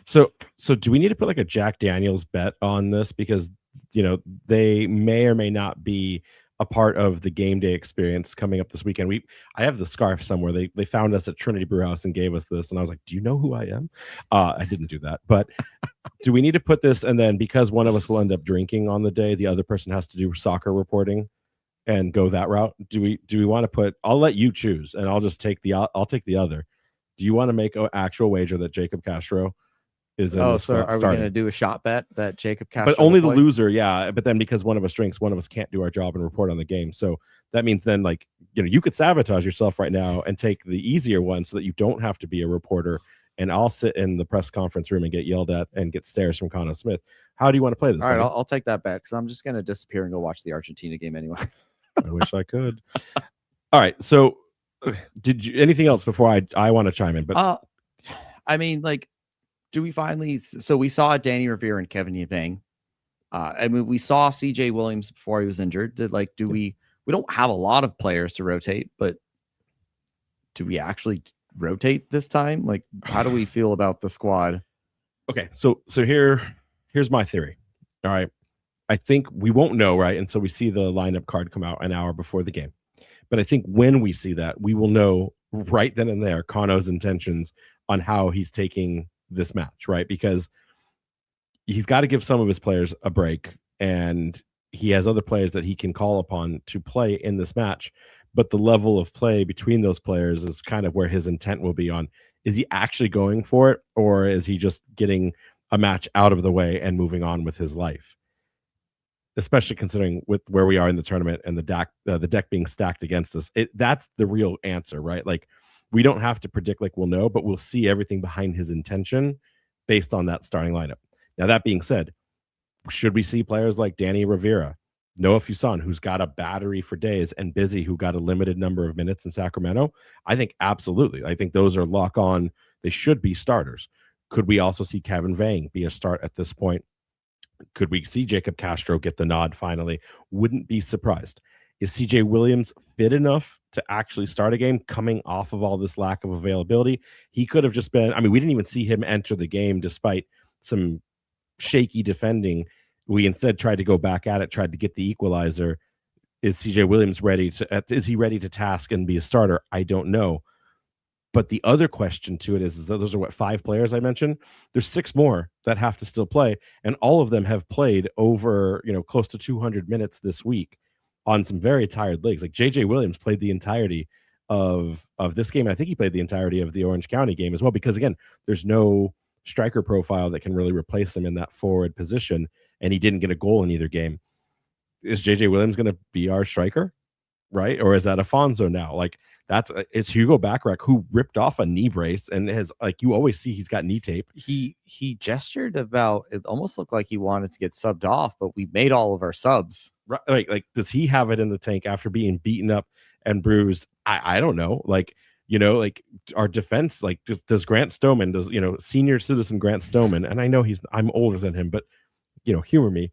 So do we need to put like a Jack Daniels bet on this? Because, they may or may not be a part of the game day experience coming up this weekend. I have the scarf somewhere. They found us at Trinity Brewhouse and gave us this. And I was like, do you know who I am? I didn't do that. But do we need to put this? And then because one of us will end up drinking on the day, the other person has to do soccer reporting and go that route. Do we want to put, I'll let you choose and I'll just take I'll take the other. Do you want to make an actual wager that Jacob Castro is in so are we going to do a shot bet that Jacob Castro? But only the loser, yeah. But then because one of us drinks, one of us can't do our job and report on the game. So that means then, like, you could sabotage yourself right now and take the easier one so that you don't have to be a reporter. And I'll sit in the press conference room and get yelled at and get stares from Khano Smith. How do you want to play this? All right, I'll take that bet because I'm just going to disappear and go watch the Argentina game anyway. I wish I could. All right. So did you anything else before I want to chime in? But I mean, like, do we finally? So we saw Danny Revere and Kevin Yvang. I mean, we saw CJ Williams before he was injured. We don't have a lot of players to rotate, but do we actually rotate this time? Like, how do we feel about the squad? Okay, so here's my theory. All right, I think we won't know right until we see the lineup card come out an hour before the game. But I think when we see that, we will know right then and there Khano's intentions on how he's taking this match, right? Because he's got to give some of his players a break, and he has other players that he can call upon to play in this match. But the level of play between those players is kind of where his intent will be on. Is he actually going for it, or is he just getting a match out of the way and moving on with his life? Especially considering with where we are in the tournament and the deck being stacked against us. That's the real answer, right? Like, we don't have to predict like we'll know, but we'll see everything behind his intention based on that starting lineup. Now, that being said, should we see players like Danny Rivera, Noah Fuson, who's got a battery for days, and Busy, who got a limited number of minutes in Sacramento? I think absolutely. I think those are lock on. They should be starters. Could we also see Kevin Vang be a start at this point? Could we see Jacob Castro get the nod finally? Wouldn't be surprised. Is CJ Williams fit enough to actually start a game coming off of all this lack of availability? He could have just been, I mean, we didn't even see him enter the game despite some shaky defending. We instead tried to go back at it, tried to get the equalizer. Is CJ Williams ready to task and be a starter? I don't know. But the other question to it is that those are 5 players I mentioned. There's 6 more that have to still play, and all of them have played over, close to 200 minutes this week on some very tired legs. Like JJ Williams played the entirety of this game. And I think he played the entirety of the Orange County game as well, because again, there's no striker profile that can really replace him in that forward position, and he didn't get a goal in either game. Is JJ Williams going to be our striker, right? Or is that Afonso now? Like, it's Hugo Backrack, who ripped off a knee brace and has, like, you always see he's got knee tape. He gestured about, it almost looked like he wanted to get subbed off, but we made all of our subs. Right? Like does he have it in the tank after being beaten up and bruised? I don't know. Like, like our defense, like does Grant Stoneman, senior citizen Grant Stoneman, and I know I'm older than him, but humor me.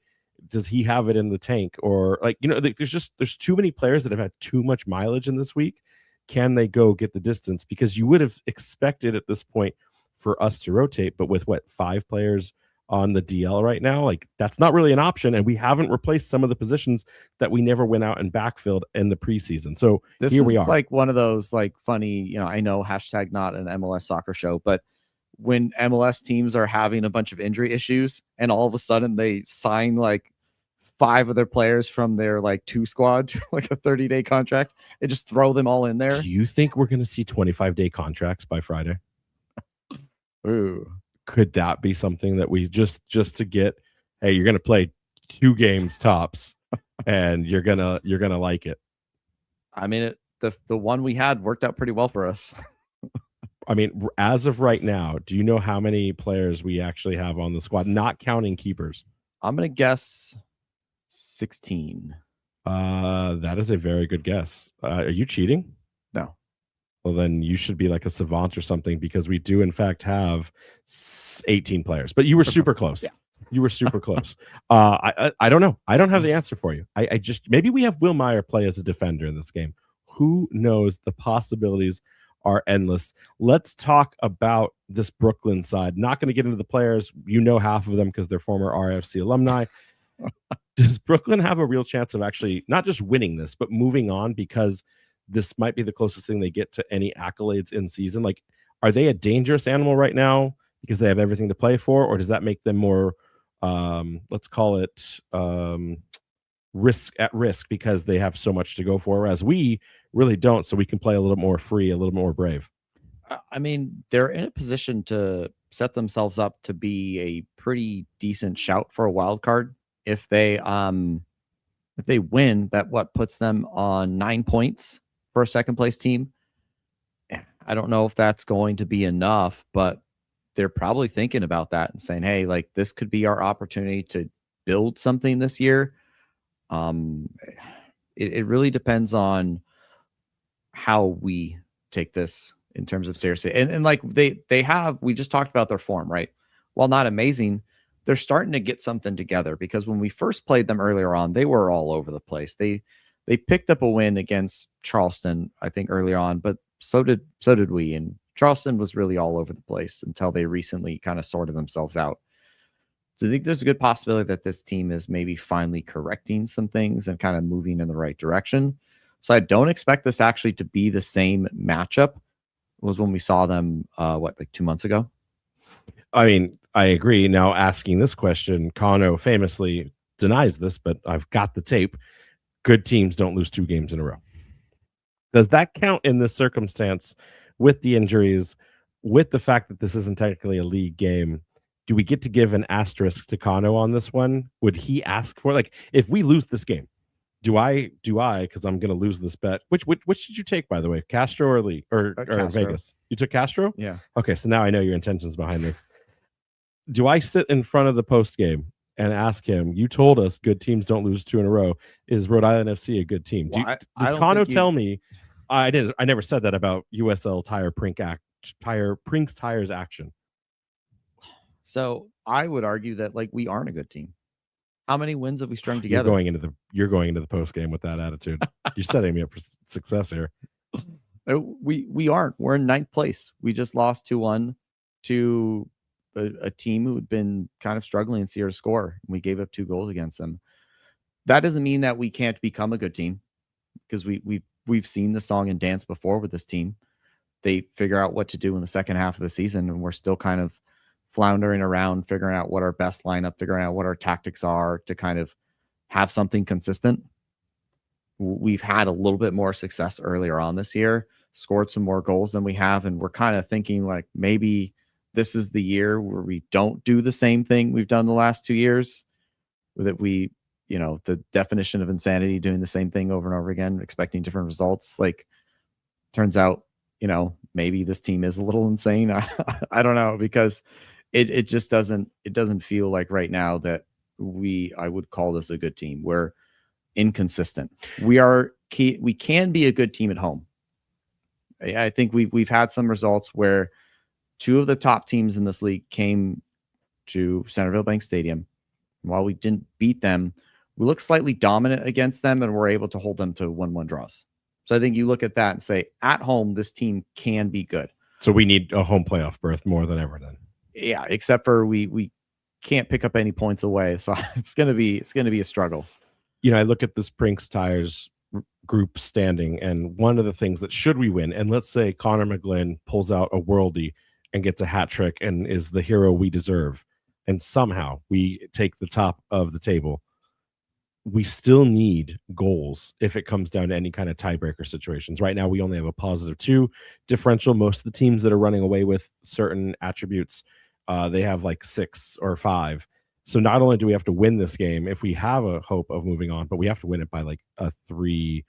Does he have it in the tank? Or there's too many players that have had too much mileage in this week. Can they go get the distance? Because you would have expected at this point for us to rotate, but with 5 players on the DL right now, like that's not really an option. And we haven't replaced some of the positions that we never went out and backfilled in the preseason. So here we are. Like one of those like funny, I know hashtag not an MLS soccer show, but when MLS teams are having a bunch of injury issues and all of a sudden they sign like 5 of their players from their like 2 squad to like a 30-day contract and just throw them all in there. Do you think we're going to see 25-day contracts by Friday? Ooh, could that be something that we just to get, hey, you're going to play 2 games tops and you're going to like it. I mean, the one we had worked out pretty well for us. I mean, as of right now, do you know how many players we actually have on the squad, not counting keepers? I'm going to guess 16. That is a very good guess. Are you cheating? No. Well, then you should be like a savant or something, because we do in fact have 18 players. But you were super close. Yeah. You were super close. I don't know. I don't have the answer for you. I just, maybe we have Will Meyer play as a defender in this game. Who knows? The possibilities are endless. Let's talk about this Brooklyn side. Not going to get into the players. Half of them because they're former RFC alumni. Does Brooklyn have a real chance of actually not just winning this, but moving on, because this might be the closest thing they get to any accolades in season? Like, are they a dangerous animal right now because they have everything to play for, or does that make them more, let's call it risk because they have so much to go for, whereas we really don't, so we can play a little more free, a little more brave? I mean, they're in a position to set themselves up to be a pretty decent shout for a wild card. If they win, that puts them on 9 points for a second place team. I don't know if that's going to be enough, but they're probably thinking about that and saying, hey, like, this could be our opportunity to build something this year. It really depends on how we take this in terms of seriously. And like we just talked about their form, right? While not amazing, they're starting to get something together, because when we first played them earlier on, they were all over the place. They picked up a win against Charleston, I think, early on, but so did we. And Charleston was really all over the place until they recently kind of sorted themselves out. So I think there's a good possibility that this team is maybe finally correcting some things and kind of moving in the right direction. So I don't expect this actually to be the same matchup was when we saw them, like 2 months ago? I mean, I agree. Now, asking this question, Khano famously denies this, but I've got the tape. Good teams don't lose 2 games in a row. Does that count in this circumstance with the injuries, with the fact that this isn't technically a league game? Do we get to give an asterisk to Khano on this one? Would he ask for, like, if we lose this game, do I, because I'm going to lose this bet. Which did you take, by the way? Castro or Lee or Vegas? You took Castro? Yeah. Okay, so now I know your intentions behind this. Do I sit in front of the post game and ask him, you told us good teams don't lose 2 in a row. Is Rhode Island FC a good team? Well, does Khano tell me? I never said that about USL Prinx Tire's action. So I would argue that, like, we aren't a good team. How many wins have we strung together? You're going into the post game with that attitude. You're setting me up for success here. We aren't. We're in 9th place. We just lost 2-1 to a team who had been kind of struggling in Sierra score. We gave up 2 goals against them. That doesn't mean that we can't become a good team, because we've seen the song and dance before with this team. They figure out what to do in the second half of the season, and we're still kind of floundering around, figuring out what our best lineup, figuring out what our tactics are to kind of have something consistent. we've had a little bit more success earlier on this year, scored some more goals than we have, and we're kind of thinking like maybe this is the year where we don't do the same thing we've done the last 2 years, that we, the definition of insanity, doing the same thing over and over again, expecting different results. Like, turns out, maybe this team is a little insane. I don't know, because it just doesn't feel like right now that I would call this a good team. We're inconsistent. We can be a good team at home. I think we've had some results where 2 of the top teams in this league came to Centerville Bank Stadium. While we didn't beat them, we looked slightly dominant against them and were able to hold them to 1-1 draws. So I think you look at that and say, at home, this team can be good. So we need a home playoff berth more than ever then. Yeah, except for we can't pick up any points away. So it's gonna be a struggle. I look at this Prinx Tires group standing, and one of the things that, should we win, and let's say Connor McGlynn pulls out a worldie and gets a hat trick and is the hero we deserve, and somehow we take the top of the table, we still need goals if it comes down to any kind of tiebreaker situations. Right now, we only have a +2 differential. Most of the teams that are running away with certain attributes, they have like 6 or 5. So not only do we have to win this game if we have a hope of moving on, but we have to win it by like a 3+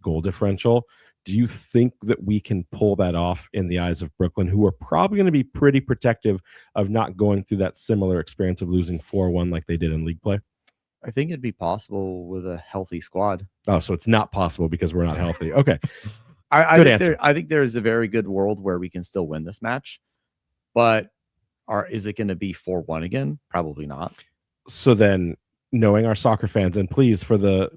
goal differential. Do you think that we can pull that off in the eyes of Brooklyn, who are probably going to be pretty protective of not going through that similar experience of losing 4-1 like they did in league play? I think it'd be possible with a healthy squad. Oh, so it's not possible because we're not healthy. Okay. I think there's a very good world where we can still win this match, but is it going to be 4-1 again? Probably not. So then, knowing our soccer fans, and please, for the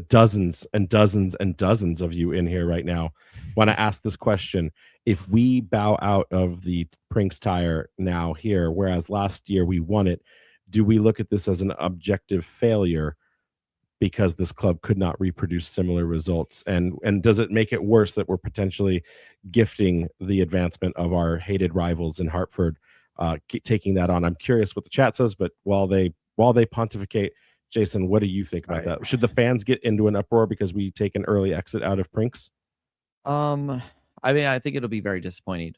dozens and dozens and dozens of you in here right now, want to ask this question: if we bow out of the Prinx Tire now here, whereas last year we won it, do we look at this as an objective failure because this club could not reproduce similar results? And does it make it worse that we're potentially gifting the advancement of our hated rivals in Hartford, taking that on? I'm curious what the chat says, but while they pontificate, Jason, what do you think about that? Should the fans get into an uproar because we take an early exit out of Prinx? I think it'll be very disappointing.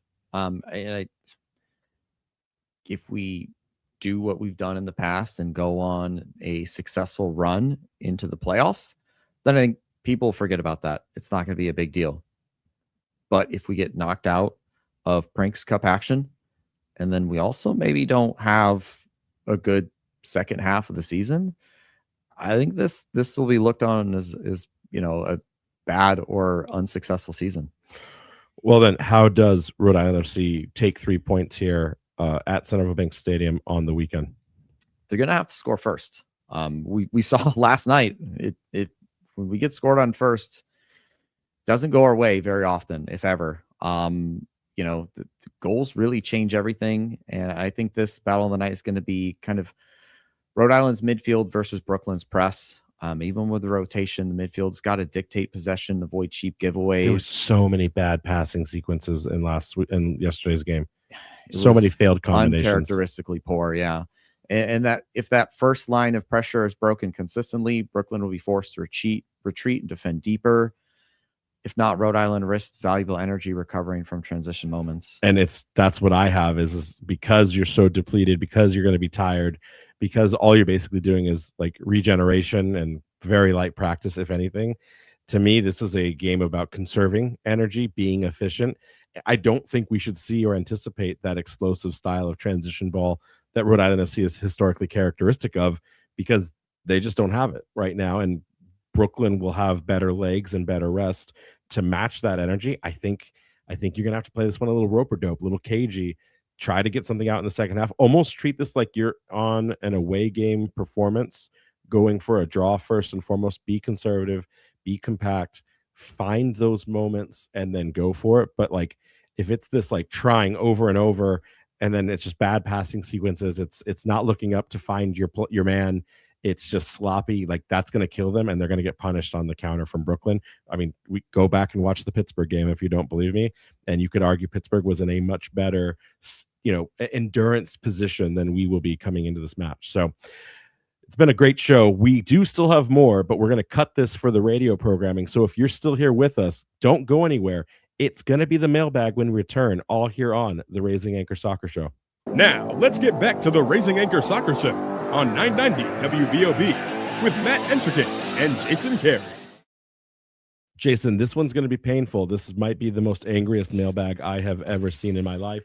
If we do what we've done in the past and go on a successful run into the playoffs, then I think people forget about that. It's not going to be a big deal. But if we get knocked out of Prinx Cup action, and then we also maybe don't have a good second half of the season, I think this will be looked on as a bad or unsuccessful season. Well, then how does Rhode Island FC take 3 points here at Centerville Bank Stadium on the weekend? They're going to have to score first. We saw last night, it when we get scored on first, doesn't go our way very often, if ever. The goals really change everything. And I think this battle of the night is going to be kind of Rhode Island's midfield versus Brooklyn's press. Even with the rotation, the midfield's got to dictate possession, avoid cheap giveaways. There was so many bad passing sequences in yesterday's game. So many failed combinations. Uncharacteristically poor, yeah. And that if that first line of pressure is broken consistently, Brooklyn will be forced to retreat and defend deeper. If not, Rhode Island risks valuable energy recovering from transition moments. And that's what I have is because you're so depleted, because you're going to be tired, because all you're basically doing is like regeneration and very light practice, if anything. To me, this is a game about conserving energy, being efficient. I don't think we should see or anticipate that explosive style of transition ball that Rhode Island FC is historically characteristic of, because they just don't have it right now. And Brooklyn will have better legs and better rest to match that energy. I think you're going to have to play this one a little rope-a-dope, a little cagey, try to get something out in the second half, almost treat this like you're on an away game performance, going for a draw first and foremost, be conservative, be compact, find those moments and then go for it. But like, if it's this like trying over and over and then it's just bad passing sequences, it's not looking up to find your man, it's just sloppy, like that's going to kill them and they're going to get punished on the counter from Brooklyn. I mean, we go back and watch the Pittsburgh game if you don't believe me, and you could argue Pittsburgh was in a much better endurance position than we will be coming into this match. So It's been a great show. We do still have more, but we're going to cut this for the radio programming. So if you're still here with us, don't go anywhere. It's going to be the mailbag when we return, all here on the Raising Anchor Soccer Show. Now, let's get back to the Raising Anchor Soccer Show on 990 WBOB with Matt Entrican and Jason Carey. Jason, this one's going to be painful. This might be the most angriest mailbag I have ever seen in my life.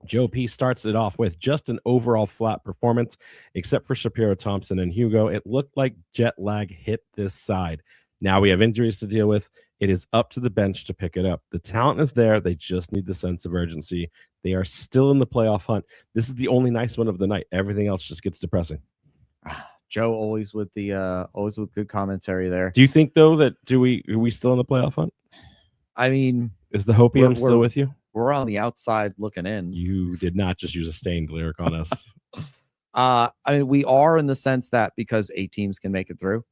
Joe P starts it off with just an overall flat performance, except for Shapiro Thompson and Hugo. It looked like jet lag hit this side. Now we have injuries to deal with. It is up to the bench to pick it up. The talent is there. They just need the sense of urgency. They are still in the playoff hunt. This is the only nice one of the night. Everything else just gets depressing. Joe always with good commentary there. Do you think though that are we still in the playoff hunt? I mean, is the Hopium still with you? We're on the outside looking in. You did not just use a stained lyric on us. I mean, we are in the sense that because 8 teams can make it through,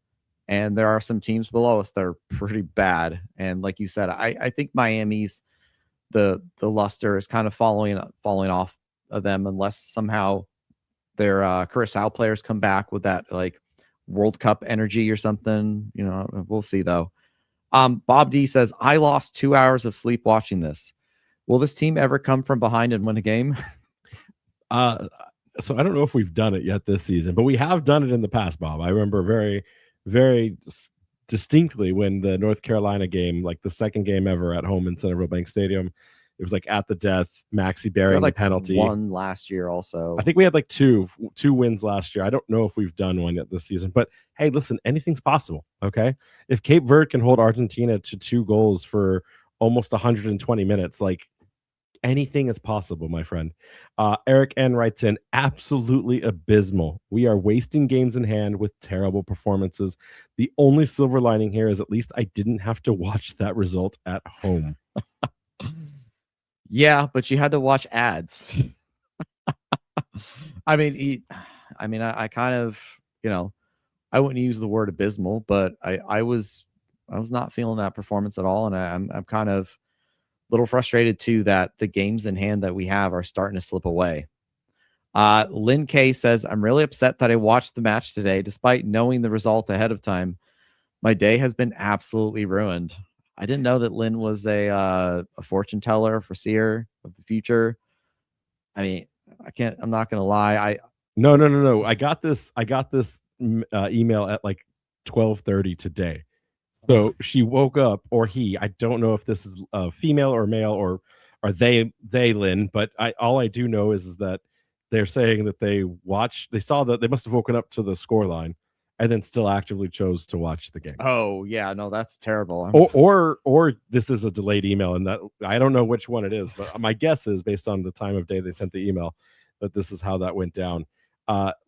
and there are some teams below us that are pretty bad. And like you said, I think Miami's the luster is kind of falling off of them unless somehow their Curaçao players come back with that like World Cup energy or something. You know, we'll see though. Bob D says, I lost 2 hours of sleep watching this. Will this team ever come from behind and win a game? So I don't know if we've done it yet this season, but we have done it in the past, Bob. I remember very, very distinctly when the North Carolina game, like the second game ever at home in Centerville Bank Stadium, it was like at the death, Maxi burying like the penalty. One last year also. I think we had like two wins last year. I don't know if we've done one yet this season, but hey, listen, anything's possible. Okay. If Cape Verde can hold Argentina to 2 goals for almost 120 minutes, like anything is possible, my friend. Eric N writes in, absolutely abysmal. We are wasting games in hand with terrible performances. The only silver lining here is at least I didn't have to watch that result at home. Yeah, but you had to watch ads. I kind of, I wouldn't use the word abysmal, but I was not feeling that performance at all. And I'm kind of a little frustrated too that the games in hand that we have are starting to slip away. Lynn K says, I'm really upset that I watched the match today, despite knowing the result ahead of time. My day has been absolutely ruined. I didn't know that Lynn was a fortune teller, foreseer of the future. I mean, I'm not going to lie. No. I got this email at like 12:30 today. So she woke up, or he, I don't know if this is a female or male or are they Lynn, but all I do know is that they're saying that they saw that they must have woken up to the scoreline and then still actively chose to watch the game. Oh yeah, no, that's terrible. Or this is a delayed email, and that I don't know which one it is, but my guess is based on the time of day they sent the email that this is how that went down.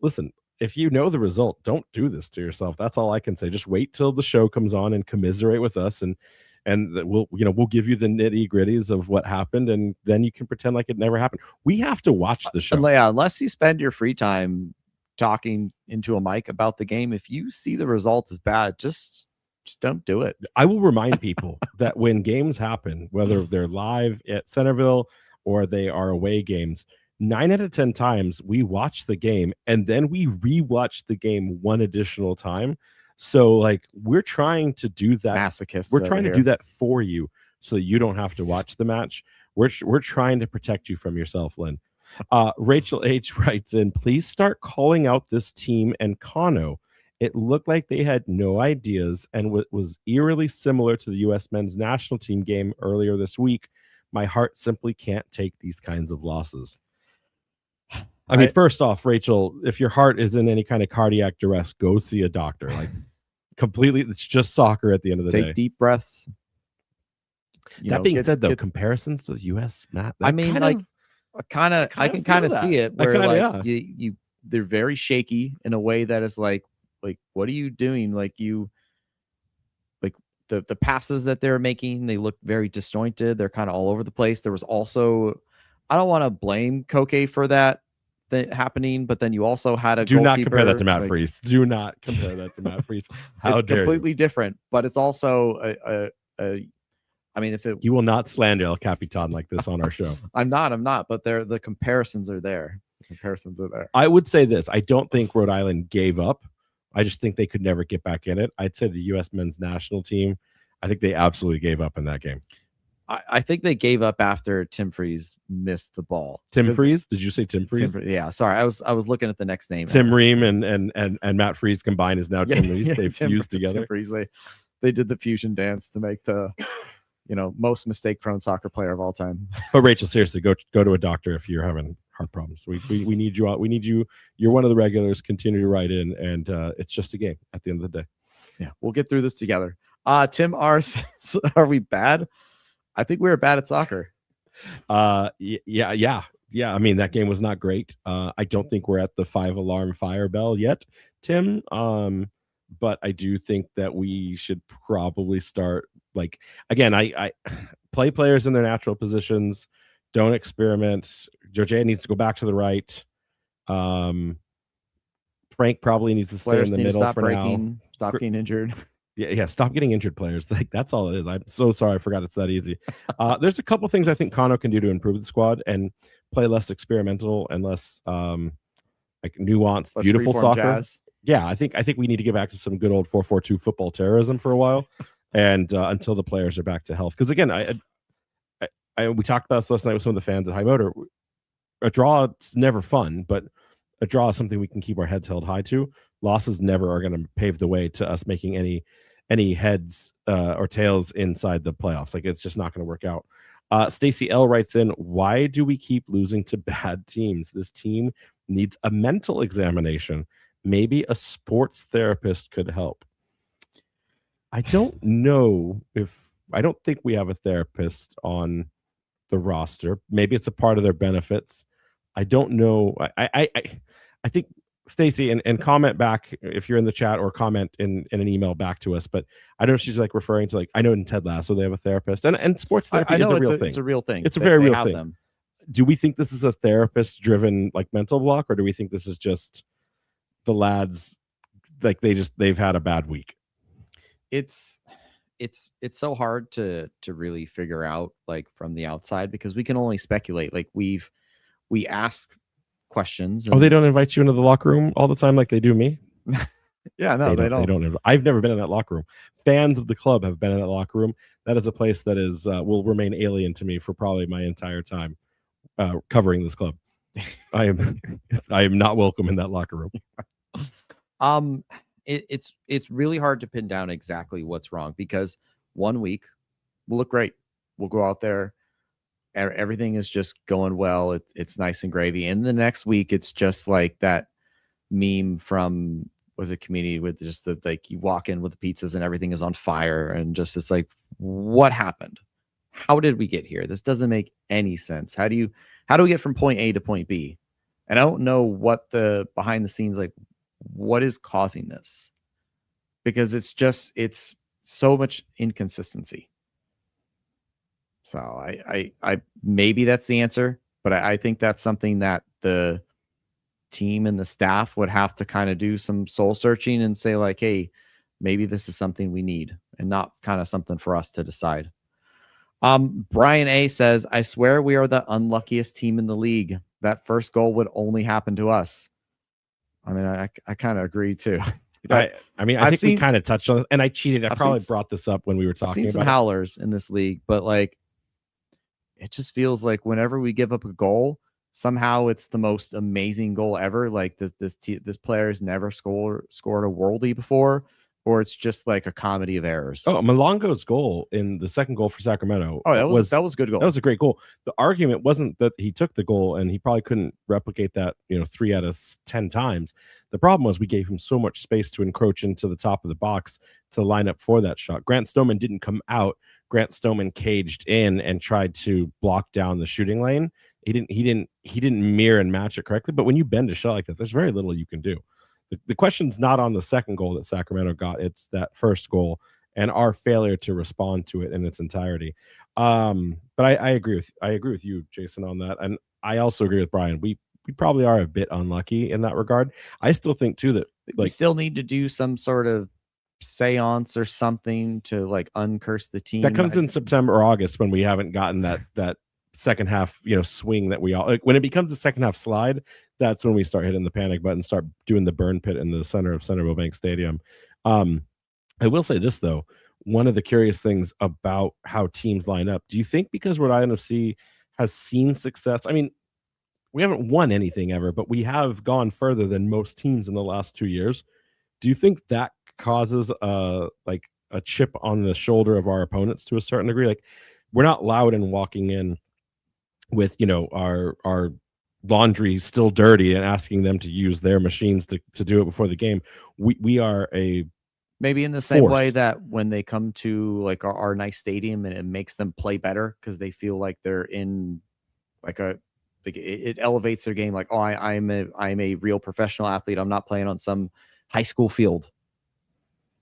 Listen, if you know the result, don't do this to yourself. That's all I can say. Just wait till the show comes on and commiserate with us, and we'll give you the nitty gritties of what happened, and then you can pretend like it never happened. We have to watch the show. Unless you spend your free time talking into a mic about the game, if you see the result is bad, just don't do it. I will remind people that when games happen, whether they're live at Centerville or they are away games, 9 out of 10 times we watch the game and then we rewatch the game one additional time. So like we're trying to do that. Masochists. We're trying to do that for you so you don't have to watch the match. We're trying to protect you from yourself, Lynn. Rachel H writes in, please start calling out this team and Khano. It looked like they had no ideas and was eerily similar to the U.S. men's national team game earlier this week. My heart simply can't take these kinds of losses. I mean, first off, Rachel, if your heart is in any kind of cardiac duress, go see a doctor. Like completely, it's just soccer at the end of the day. Take deep breaths. That being said, though, comparisons to the U.S. Matt, I mean, I can kind of see it where they're very shaky in a way that is like what are you doing? The passes that they're making, they look very disjointed. They're kind of all over the place. There was also, I don't want to blame Koke for that happening, but then you also had a do not compare that to Matt Freese. Do not compare that to Matt Freese. How it's dare completely different, but it's also I mean, you will not slander El Capitan like this on our show. I'm not, but the comparisons are there. comparisons are there. I would say this. I don't think Rhode Island gave up. I just think they could never get back in it. I'd say the U.S. men's national team, I think they absolutely gave up in that game. I think they gave up after Tim Freeze missed the ball. Tim Freeze? Did you say Tim Freeze? Yeah, sorry. I was looking at the next name. Tim Ream and Matt Freeze combined is now Tim Ream. They've fused together. Tim Freeze, they did the fusion dance to make the most mistake-prone soccer player of all time. But Rachel, seriously, go to a doctor if you're having heart problems. We need you out. We need you. You're one of the regulars. Continue to write in, and it's just a game at the end of the day. Yeah, we'll get through this together. Tim R says, "Are we bad? I think we were bad at soccer." Yeah. I mean, that game was not great. I don't think we're at the 5-alarm fire bell yet, Tim. But I do think that we should probably start again. I play players in their natural positions. Don't experiment. Georgia needs to go back to the right. Frank probably needs to stay in the middle for now. Stop getting injured. Yeah. Stop getting injured, players. That's all it is. I'm so sorry. I forgot it's that easy. There's a couple things I think Khano can do to improve the squad and play less experimental and less nuanced, less beautiful soccer. Jazz. Yeah, I think we need to get back to some good old 4-4-2 football terrorism for a while, and until the players are back to health. Because again, we talked about this last night with some of the fans at High Motor. A draw is never fun, but a draw is something we can keep our heads held high to. Losses never are going to pave the way to us making any heads or tails inside the playoffs. It's just not going to work out. Stacy L writes in, why do we keep losing to bad teams? This team needs a mental examination. Maybe a sports therapist could help. I don't think we have a therapist on the roster. Maybe it's a part of their benefits. I don't know. I think Stacy, and comment back if you're in the chat, or comment in an email back to us. But I don't know if she's referring to I know in Ted Lasso they have a therapist, and sports therapy is a real thing. It's a real thing. It's a very real thing. Them. Do we think this is a therapist driven mental block, or do we think this is just the lads they've had a bad week? It's so hard to really figure out from the outside, because we can only speculate. We ask questions. They don't invite you into the locker room all the time like they do me? Yeah, no, they don't. I've never been in that locker room. Fans of the club have been in that locker room. That is a place that is will remain alien to me for probably my entire time covering this club. I am not welcome in that locker room. It's really hard to pin down exactly what's wrong, because one week we'll look great. We'll go out there, everything is just going well. It's nice and gravy. And the next week, it's just like that meme from, was it Community, with just the you walk in with the pizzas and everything is on fire, and just it's what happened? How did we get here? This doesn't make any sense. How do we get from point A to point B? And I don't know what the behind the scenes, what is causing this, because it's so much inconsistency. So I maybe that's the answer, but I think that's something that the team and the staff would have to kind of do some soul searching and say hey, maybe this is something we need, and not kind of something for us to decide. Brian A says, I swear we are the unluckiest team in the league. That first goal would only happen to us. I mean, I kind of agree too. I think we kind of touched on this, and I cheated. I probably brought this up when we were talking. I've seen some howlers in this league, but it just feels like whenever we give up a goal, somehow it's the most amazing goal ever. This player has never scored a worldie before, or it's just a comedy of errors. Oh, Malongo's goal in the second goal for Sacramento. Oh, that was a good goal. That was a great goal. The argument wasn't that he took the goal and he probably couldn't replicate that, 3 out of 10 times. The problem was we gave him so much space to encroach into the top of the box to line up for that shot. Grant Stoneman didn't come out. Grant Stoneman caged in and tried to block down the shooting lane. He didn't mirror and match it correctly. But when you bend a shot like that, there's very little you can do. The question's not on the second goal that Sacramento got. It's that first goal and our failure to respond to it in its entirety. But I agree with you, Jason, on that. And I also agree with Brian. We probably are a bit unlucky in that regard. I still think too that we still need to do some sort of seance or something to uncurse the team. That comes in September or August when we haven't gotten that second half, swing that we all like. When it becomes a second half slide, that's when we start hitting the panic button, start doing the burn pit in the center of Centerville Bank Stadium. I will say this though, one of the curious things about how teams line up, do you think because Rhode Island FC has seen success? I mean, we haven't won anything ever, but we have gone further than most teams in the last 2 years. Do you think that causes a chip on the shoulder of our opponents to a certain degree? Like, we're not loud and walking in with, our laundry still dirty and asking them to use their machines to do it before the game. We are maybe in the same way that when they come to like our nice stadium and it makes them play better because they feel like they're in like it elevates their game. Like, oh, I'm a real professional athlete. I'm not playing on some high school field.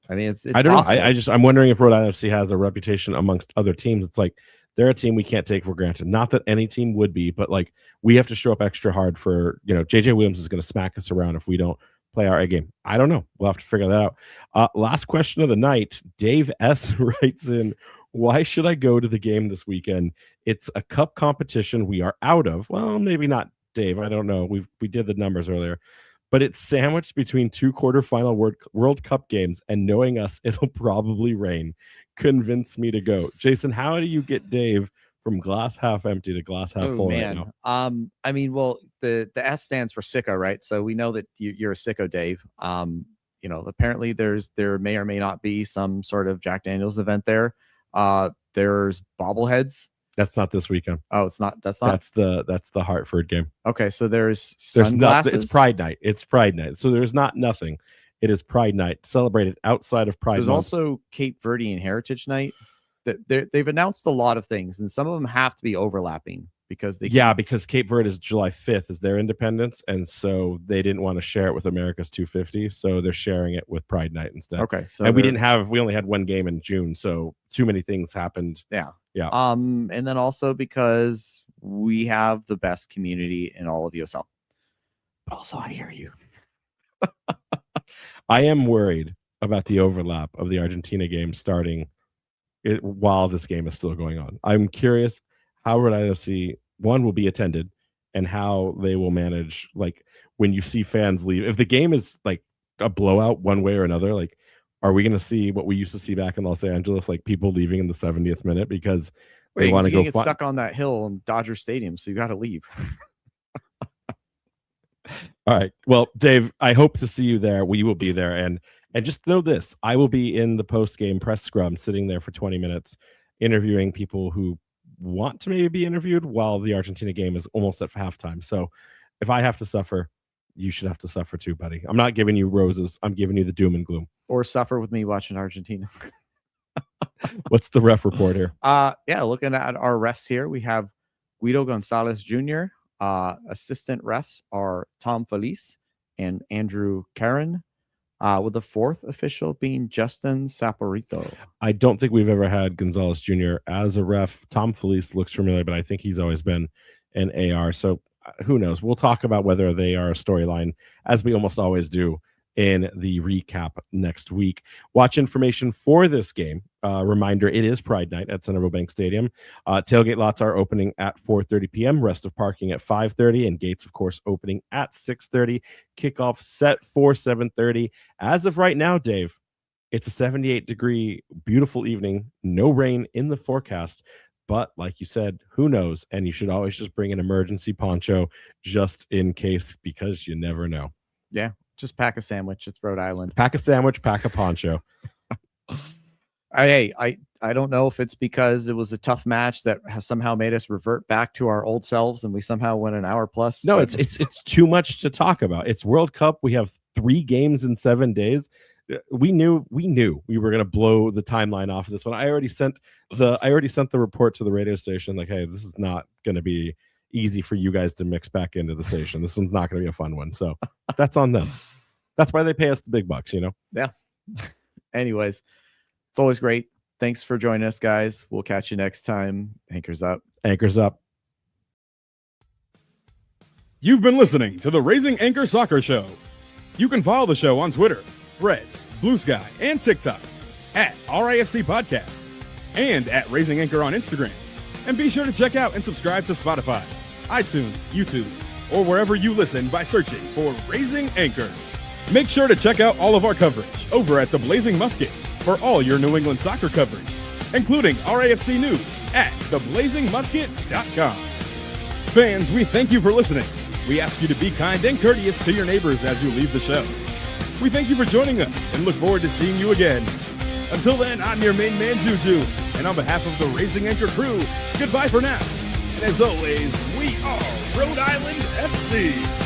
I mean, it's I don't know. I'm wondering if Rhode Island FC has a reputation amongst other teams. It's like they're a team we can't take for granted. Not that any team would be, but like we have to show up extra hard for, JJ Williams is going to smack us around if we don't play our A game. I don't know. We'll have to figure that out. Last question of the night. Dave S. writes in, why should I go to the game this weekend? It's a cup competition we are out of. Well, maybe not, Dave. I don't know. We did the numbers earlier. But it's sandwiched between 2 quarterfinal World Cup games, and knowing us, it'll probably rain. Convince me to go. Jason, how do you get Dave from glass half empty to glass half full right now? I mean, well, the S stands for sicko, right? So we know that you're a sicko, Dave. Apparently there may or may not be some sort of Jack Daniels event there. There's bobbleheads. That's not this weekend. Oh, it's not. That's the Hartford game. Okay, so there's sunglasses. It's Pride Night. It's Pride Night. So there's not nothing. It is Pride Night, celebrated outside of Pride. There's month. Also Cape Verdean Heritage Night. They've announced a lot of things, and some of them have to be overlapping because because Cape Verde is July 5th is their independence, and so they didn't want to share it with America's 250, so they're sharing it with Pride Night instead. Okay, so and we only had one game in June, so too many things happened. Yeah. And then also because we have the best community in all of USL. But also, I hear you. I am worried about the overlap of the Argentina game starting while this game is still going on. I'm curious how Rhode Island FC will be attended and how they will manage, like, when you see fans leave. If the game is like a blowout one way or another, like, are we going to see what we used to see back in Los Angeles, like people leaving in the 70th minute because they want to go get stuck on that hill in Dodger Stadium, so you got to leave. All right. Well, Dave, I hope to see you there. We will be there. And just know this, I will be in the post-game press scrum sitting there for 20 minutes interviewing people who want to maybe be interviewed while the Argentina game is almost at halftime. So if I have to suffer, you should have to suffer too, buddy. I'm not giving you roses. I'm giving you the doom and gloom. Or suffer with me watching Argentina. What's the ref report here? Looking at our refs here, we have Guido Gonzalez Jr. Assistant refs are Tom Felice and Andrew Karen, with the fourth official being Justin Saporito. I don't think we've ever had Gonzalez Jr. as a ref. Tom Felice looks familiar, but I think he's always been an AR. So who knows? We'll talk about whether they are a storyline, as we almost always do in the recap next week. Watch information for this game. Reminder, it is Pride Night at Centerville Bank Stadium. Tailgate lots are opening at 4:30 p.m. Rest of parking at 5:30, and gates, of course, opening at 6:30. Kickoff set for 7:30. As of right now, Dave, it's a 78-degree, beautiful evening. No rain in the forecast. But like you said, who knows? And you should always just bring an emergency poncho just in case, because you never know. Yeah. Just pack a sandwich. It's Rhode Island. Pack a sandwich, pack a poncho. I don't know if it's because it was a tough match that has somehow made us revert back to our old selves and we somehow went an hour plus. No, it's too much to talk about. It's World Cup. We have 3 games in 7 days. We knew we were going to blow the timeline off of this one. I already sent the report to the radio station, like, hey, this is not going to be easy for you guys to mix back into the station. This one's not going to be a fun one. So that's on them. That's why they pay us the big bucks, Yeah. Anyways, it's always great. Thanks for joining us, guys. We'll catch you next time. Anchors up. Anchors up. You've been listening to the Raising Anchor Soccer Show. You can follow the show on Twitter, Threads, Blue Sky, and TikTok at RIFC Podcast, and at Raising Anchor on Instagram. And be sure to check out and subscribe to Spotify, iTunes, YouTube, or wherever you listen by searching for Raising Anchor. Make sure to check out all of our coverage over at the Blazing Musket for all your New England soccer coverage, including RAFC news at theblazingmusket.com. Fans, we thank you for listening. We ask you to be kind and courteous to your neighbors as you leave the show. We thank you for joining us and look forward to seeing you again. Until then, I'm your main man, Juju, and on behalf of the Raising Anchor crew, goodbye for now. And as always, we are Rhode Island FC.